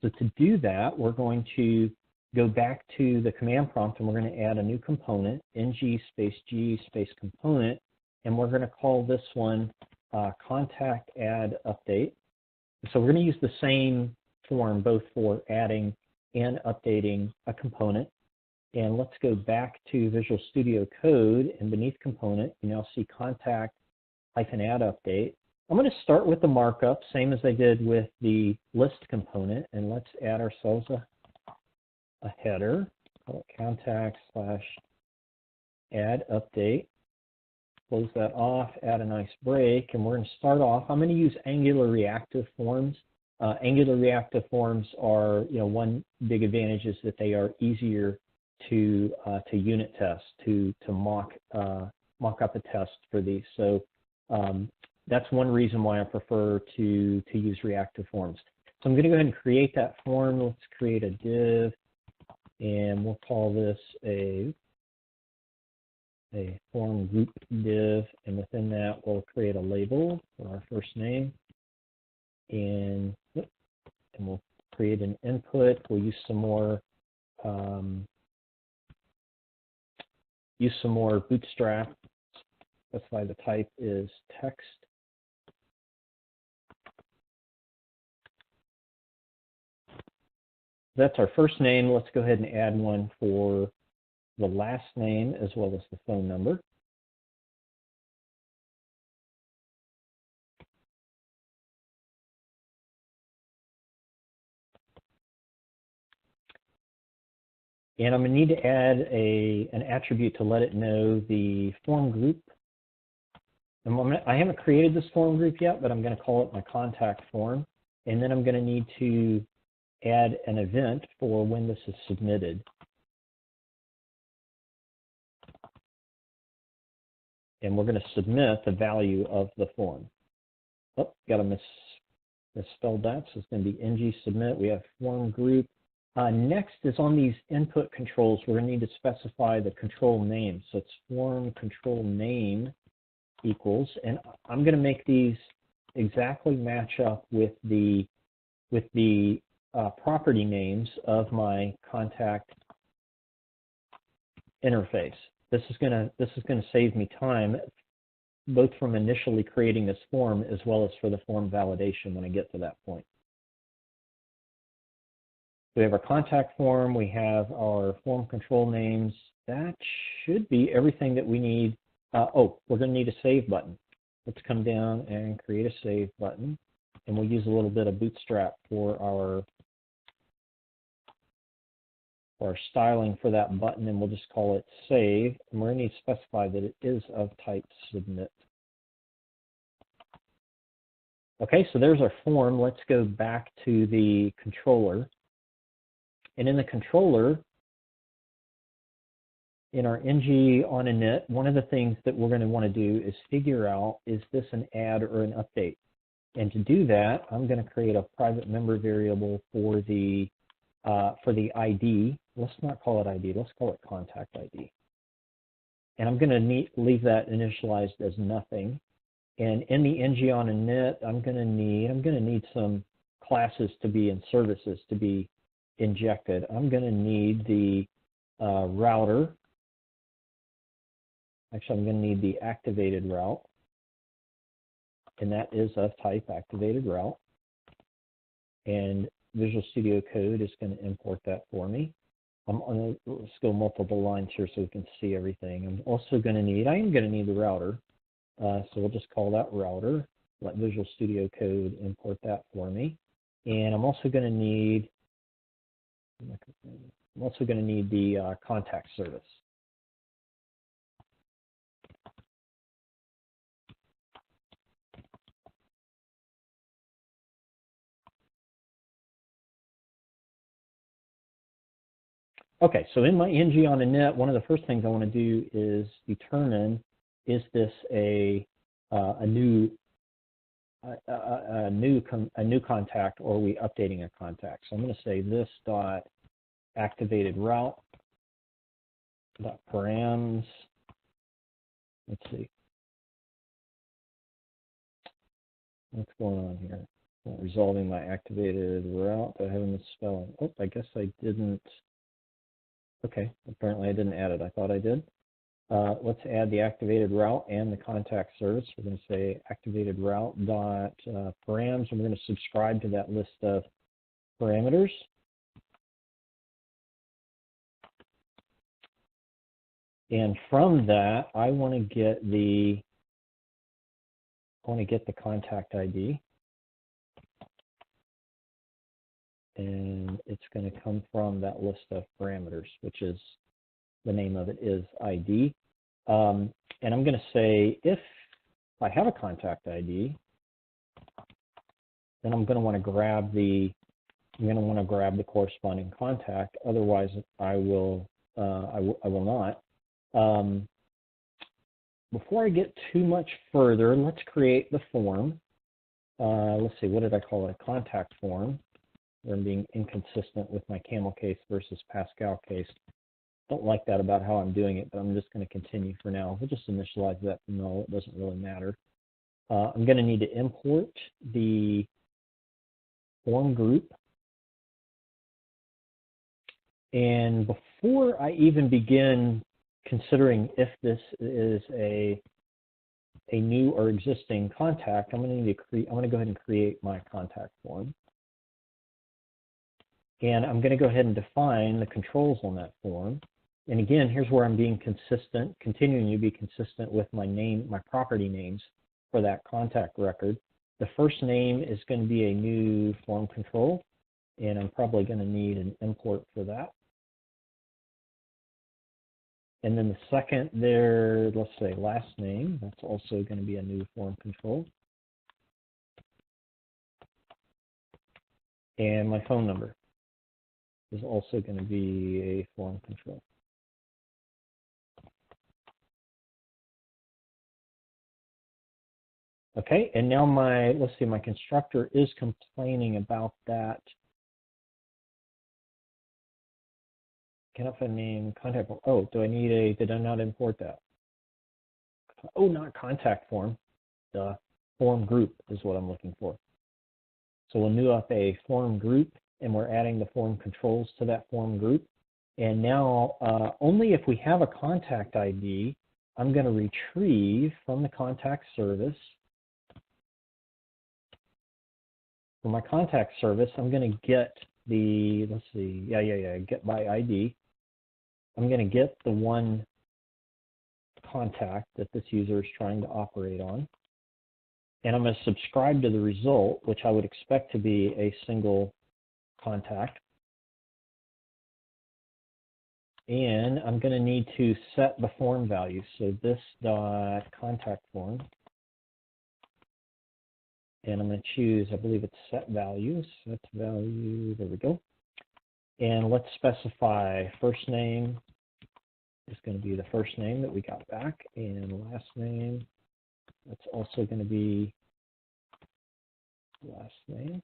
So to do that, we're going to go back to the command prompt, and we're going to add a new component, ng space g space component. and we're going to call this one contact add update. So we're going to use the same form both for adding and updating a component. And let's go back to Visual Studio Code, and beneath component, you now see contact -add update. I'm going to start with the markup, same as I did with the list component, and let's add ourselves a header, call it contact/add update. Close that off, add a nice break, and we're going to start off. I'm going to use Angular reactive forms. Angular reactive forms are, one big advantage is that they are easier to unit test, to mock up a test for these. So that's one reason why I prefer to use reactive forms. So I'm going to go ahead and create that form. Let's create a div, and we'll call this a form group div, and within that we'll create a label for our first name, and we'll create an input. We'll use some more Bootstrap. Specify the type is text. That's our first name. Let's go ahead and add one for the last name as well as the phone number. And I'm going to need to add an attribute to let it know the form group. And I haven't created this form group yet, but I'm going to call it my contact form. And then I'm going to need to add an event for when this is submitted. And we're going to submit the value of the form. Oh, got to misspelled that, so it's going to be ng submit. We have form group. Next is on these input controls, we're going to need to specify the control name. So it's form control name equals, and I'm going to make these exactly match up with the property names of my contact interface. This is going to save me time, both from initially creating this form as well as for the form validation when I get to that point. We have our contact form, we have our form control names. That should be everything that we need. Oh, we're going to need a save button. Let's come down and create a save button. And we'll use a little bit of Bootstrap for our styling for that button, and we'll just call it save. And we're going to need to specify that it is of type submit. Okay, so there's our form. Let's go back to the controller. And in the controller, in our ng on init, one of the things that we're going to want to do is figure out, is this an add or an update? And to do that, I'm going to create a private member variable for the ID. Let's not call it ID, let's call it contact ID. And I'm going to leave that initialized as nothing. And in the ng on init, I'm going to need some classes to be and services to be injected. I'm going to need the router. Actually, I'm going to need the activated route, and that is of type activated route. And Visual Studio Code is going to import that for me. Let's go multiple lines here so we can see everything. I am going to need the router. So we'll just call that router. Let Visual Studio Code import that for me. And I'm also going to need the contact service. Okay, so in my ng on init, one of the first things I want to do is determine, is this a new contact, or are we updating a contact? So I'm going to say this dot activated route dot params. Let's see what's going on here. Not resolving my activated route. I have a misspelling. Oh, I guess I didn't. Okay, apparently I didn't add it. I thought I did. Let's add the activated route and the contact service. We're going to say activated route dot params, and we're going to subscribe to that list of parameters. And from that, I want to get the contact ID, and it's going to come from that list of parameters, which is the name of it is ID. And I'm going to say if I have a contact ID, then I'm going to want to grab the corresponding contact. Otherwise, I will not. Before I get too much further, let's create the form. Let's see, what did I call it? A contact form. Where I'm being inconsistent with my camel case versus Pascal case. Don't like that about how I'm doing it, but I'm just going to continue for now. We'll just initialize that to null. It doesn't really matter. I'm going to need to import the form group. And before I even begin considering if this is a new or existing contact, I'm going to go ahead and create my contact form. And I'm going to go ahead and define the controls on that form. And again, here's where I'm being consistent, continuing to be consistent with my name, my property names for that contact record. The first name is going to be a new form control, and I'm probably going to need an import for that. And then the second there, let's say last name, that's also going to be a new form control. And my phone number is also going to be a form control. Okay, and now let's see, my constructor is complaining about that. Cannot find name, contact form. Oh, did I not import that? Oh, not contact form. The form group is what I'm looking for. So we'll new up a form group, and we're adding the form controls to that form group. And now, only if we have a contact ID, I'm going to retrieve from the contact service. For my contact service, I'm going to get the, let's see, get by ID. I'm going to get the one contact that this user is trying to operate on. And I'm going to subscribe to the result, which I would expect to be a single contact. And I'm going to need to set the form value. So this dot contact form. And I'm going to choose, I believe it's set value. Set value, there we go. And let's specify first name is going to be the first name that we got back. And last name, that's also going to be last name.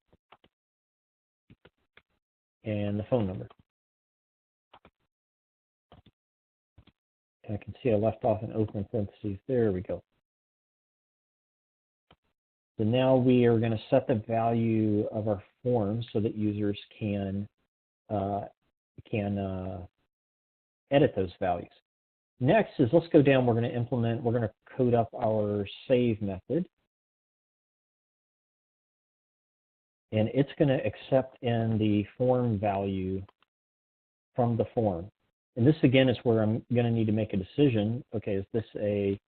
And the phone number. And I can see I left off an open parentheses. There we go. So now we are going to set the value of our form so that users can edit those values. Next is let's go down. We're going to code up our save method. And it's going to accept in the form value from the form. And this again is where I'm going to need to make a decision. Okay, is this a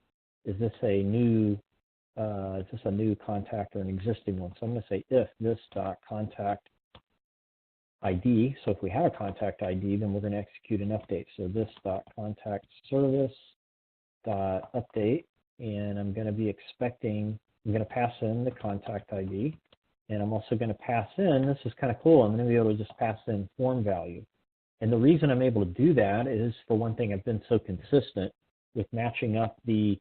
new contact or an existing one? So I'm going to say if this dot contact ID. So if we have a contact ID, then we're going to execute an update. So this dot contact service dot update, and I'm going to be expecting. I'm going to pass in the contact ID, and I'm also going to pass in. This is kind of cool. I'm going to be able to just pass in form value. And the reason I'm able to do that is, for one thing, I've been so consistent with matching up the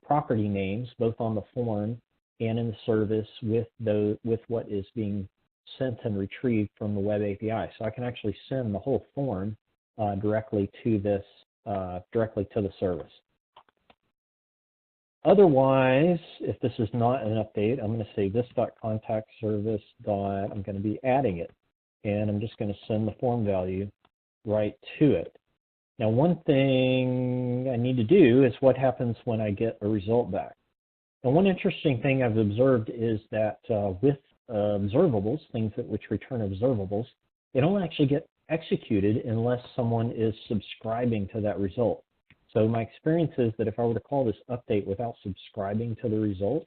property names, both on the form and in the service, with what is being sent and retrieved from the web API. So I can actually send the whole form directly to the service. Otherwise, if this is not an update, I'm going to say this dot contact service dot. I'm going to be adding it. And I'm just going to send the form value right to it. Now, one thing I need to do is what happens when I get a result back. And one interesting thing I've observed is that with observables, things which return observables, they don't actually get executed unless someone is subscribing to that result. So my experience is that if I were to call this update without subscribing to the result,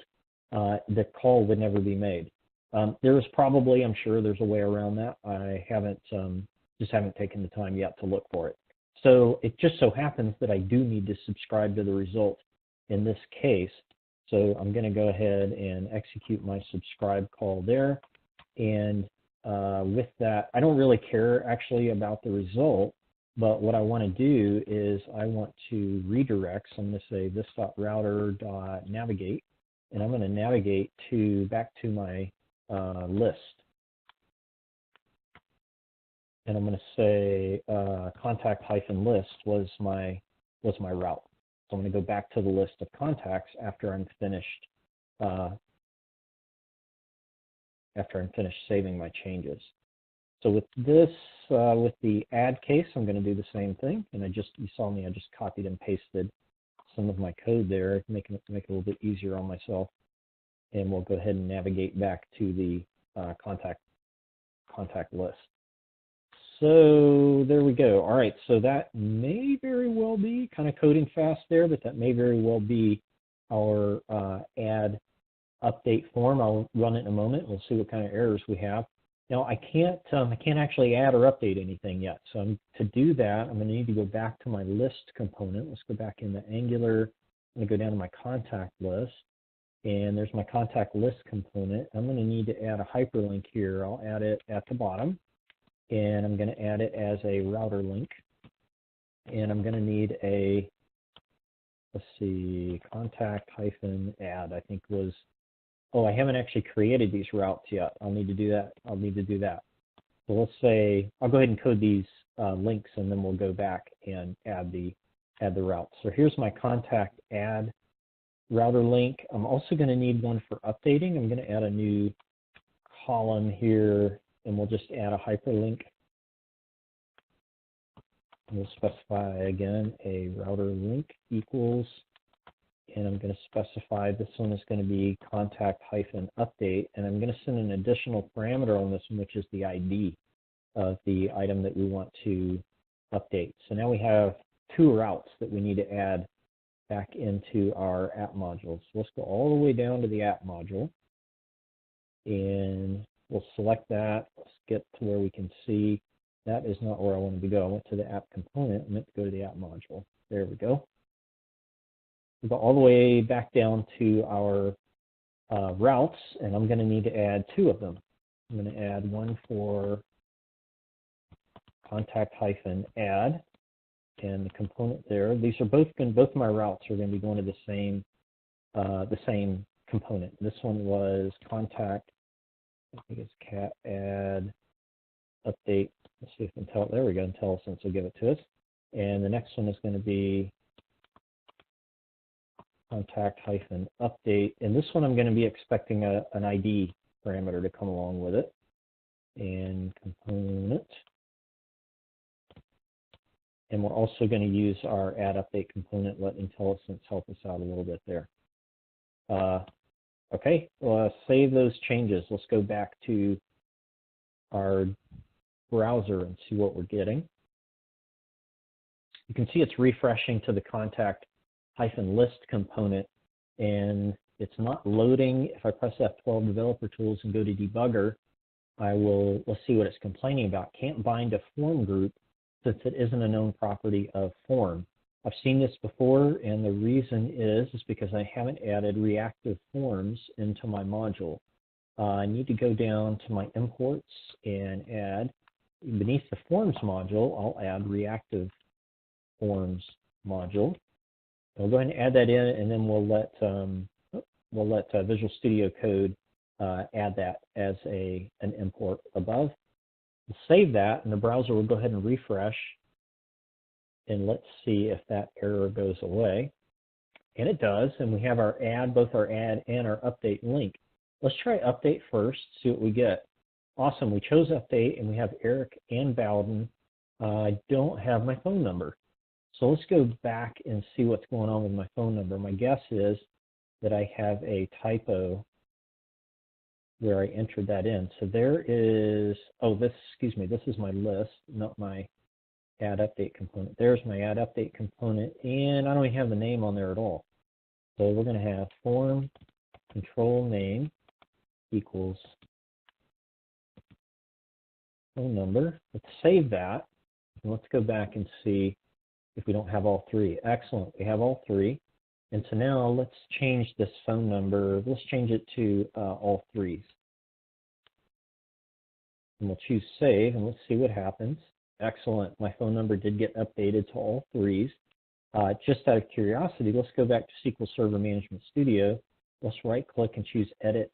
the call would never be made. There is probably, I'm sure there's a way around that. I haven't, just haven't taken the time yet to look for it. So it just so happens that I do need to subscribe to the result in this case. So I'm going to go ahead and execute my subscribe call there. And with that, I don't really care actually about the result, but what I want to do is I want to redirect. So I'm going to say this.router.navigate, and I'm going to navigate back to my list. And I'm going to say contact-list was my route. So I'm going to go back to the list of contacts after I'm finished saving my changes. So with this, with the add case, I'm going to do the same thing. And you saw me, I just copied and pasted some of my code there, make it a little bit easier on myself. And we'll go ahead and navigate back to the contact list. So there we go. All right, so that may very well be, kind of coding fast there, but that may very well be our add update form. I'll run it in a moment. We'll see what kind of errors we have. Now I can't actually add or update anything yet. So to do that, I'm going to need to go back to my list component. Let's go back into Angular. I'm going to go down to my contact list, and there's my contact list component. I'm going to need to add a hyperlink here. I'll add it at the bottom, and I'm going to add it as a router link. And I'm going to need a, let's see, contact-add, I think was, oh, I haven't actually created these routes yet. I'll need to do that. So let's say, I'll go ahead and code these links, and then we'll go back and add the routes. So here's my contact add router link. I'm also going to need one for updating. I'm going to add a new column here, and we'll just add a hyperlink. We'll specify again a router link equals, and I'm going to specify this one is going to be contact-update, and I'm going to send an additional parameter on this one, which is the ID of the item that we want to update. So now we have two routes that we need to add back into our app modules. So let's go all the way down to the app module, and we'll select that. Let's get to where we can see. That is not where I wanted to go. I went to the app component. I meant to go to the app module. There we go. We go all the way back down to our routes, and I'm going to need to add two of them. I'm going to add one for contact-add, and the component there. These are both my routes are going to be going to the same component. This one was contact. I think it's cat add update. Let's see if there we go. IntelliSense will give it to us. And the next one is going to be contact-update. And this one I'm going to be expecting an ID parameter to come along with it. And component. And we're also going to use our add update component. Let IntelliSense help us out a little bit there. Okay, well, save those changes. Let's go back to our browser and see what we're getting. You can see it's refreshing to the contact-list component, and it's not loading. If I press F12 Developer Tools and go to Debugger, let's see what it's complaining about. Can't bind a form group since it isn't a known property of form. I've seen this before, and the reason is because I haven't added reactive forms into my module. I need to go down to my imports and add, beneath the forms module, I'll add reactive forms module. I'll go ahead and add that in, and then we'll let Visual Studio Code add that as an import above. We'll save that, and the browser will go ahead and refresh, and let's see if that error goes away. And it does, and we have our add, both our add and our update link. Let's try update first, see what we get. Awesome, we chose update, and we have Eric and Bowden. I don't have my phone number. So let's go back and see what's going on with my phone number. My guess is that I have a typo where I entered that in. So there is, oh, this, excuse me, this is my list, not my add update component. There's my add update component, and I don't even have the name on there at all. So we're going to have form control name equals phone number. Let's save that. And let's go back and see if we don't have all three. Excellent, we have all three. And so now let's change this phone number. Let's change it to all threes. And we'll choose save, and let's see what happens. Excellent, my phone number did get updated to all threes. Just out of curiosity, let's go back to SQL Server Management Studio. Let's right click and choose edit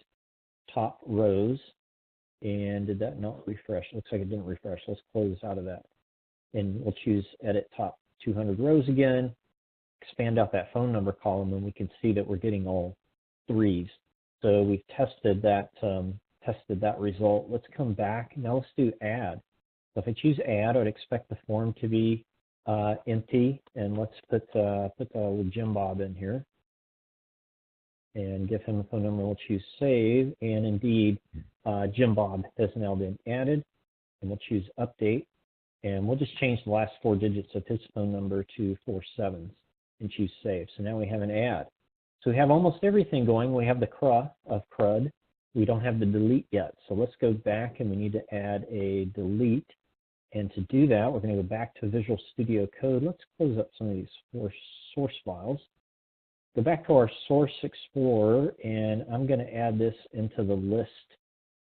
top rows. And did that not refresh? Looks like it didn't refresh. Let's close out of that. And we'll choose edit top 200 rows again, expand out that phone number column, and we can see that we're getting all threes. So we've tested that result. Let's come back. Now let's do add. So if I choose add, I would expect the form to be empty, and let's put Jim Bob in here and give him the phone number. We'll choose save, and indeed Jim Bob has now been added, and we'll choose update, and we'll just change the last 4 digits of his phone number to 4 sevens and choose save. So now we have an add. So we have almost everything going. We have the crud. We don't have the delete yet. So let's go back, and we need to add a delete. And to do that, we're going to go back to Visual Studio Code. Let's close up some of these 4 source files. Go back to our Source Explorer, and I'm going to add this into the list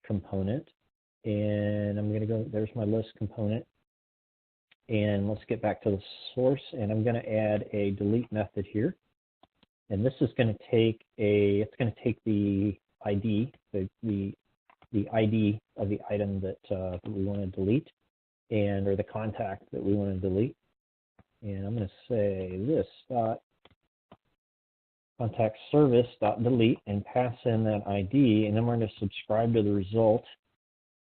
component. And I'm going to go, there's my list component. And let's get back to the source, and I'm going to add a delete method here. And this is going to take it's going to take the ID, the ID of the item that we want to delete, or the contact that we want to delete. And I'm going to say this contact service delete and pass in that ID, and then we're going to subscribe to the result,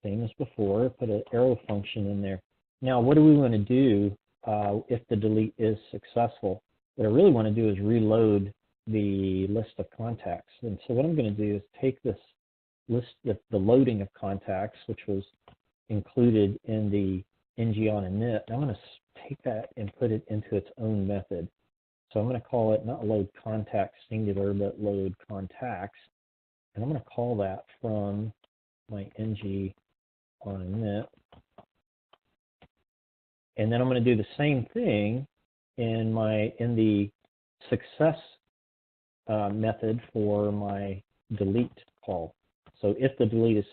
same as before, put an arrow function in there. Now, what do we want to do if the delete is successful? What I really want to do is reload the list of contacts. And so what I'm going to do is take this list, the loading of contacts, which was included in the ng on init. I'm going to take that and put it into its own method. So I'm going to call it not load contacts singular, but load contacts. And I'm going to call that from my ng on init. And then I'm going to do the same thing in the success method for my delete call. So if the delete is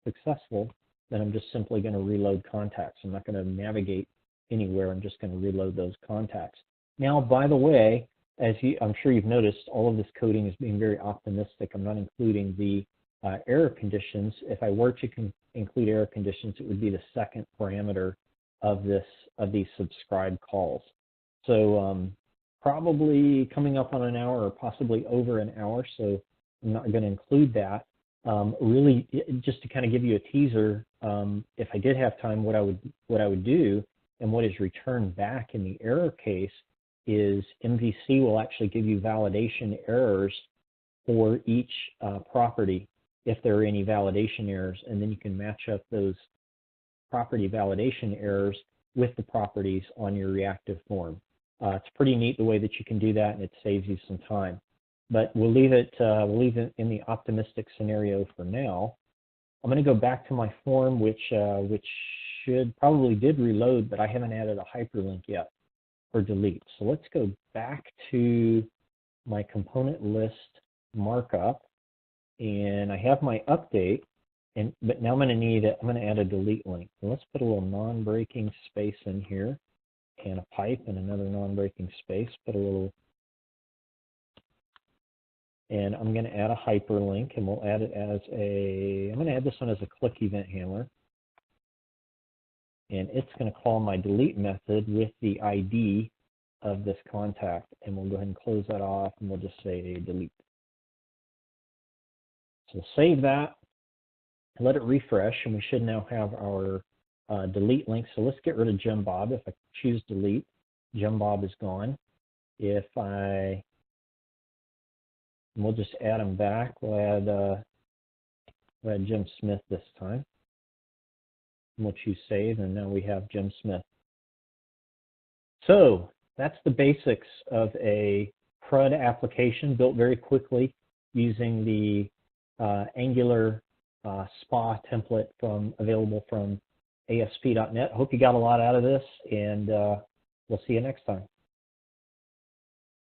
successful, then I'm just simply going to reload contacts. I'm not going to navigate anywhere. I'm just going to reload those contacts. Now, by the way, I'm sure you've noticed, all of this coding is being very optimistic. I'm not including the error conditions. If I were to include error conditions, it would be the second parameter of these subscribe calls. So probably coming up on an hour or possibly over an hour, so I'm not going to include that. Really, just to kind of give you a teaser, if I did have time, what I would do and what is returned back in the error case is MVC will actually give you validation errors for each property if there are any validation errors, and then you can match up those property validation errors with the properties on your reactive form. It's pretty neat the way that you can do that, and it saves you some time. But we'll leave it in the optimistic scenario for now. I'm going to go back to my form, which probably did reload, but I haven't added a hyperlink yet for delete. So let's go back to my component list markup, and I have my update. But now I'm going to add a delete link. So let's put a little non-breaking space in here, and a pipe, and another non-breaking space. And I'm going to add a hyperlink, and we'll add it as I'm going to add this one as a click event handler. And it's going to call my delete method with the ID of this contact. And we'll go ahead and close that off, and we'll just say delete. So save that. Let it refresh, and we should now have our delete link. So let's get rid of Jim Bob. If I choose delete, Jim Bob is gone. If we'll just add him back. We'll add Jim Smith this time. And we'll choose save, and now we have Jim Smith. So that's the basics of a CRUD application built very quickly using the Angular SPA template available from ASP.NET. Hope you got a lot out of this, and we'll see you next time.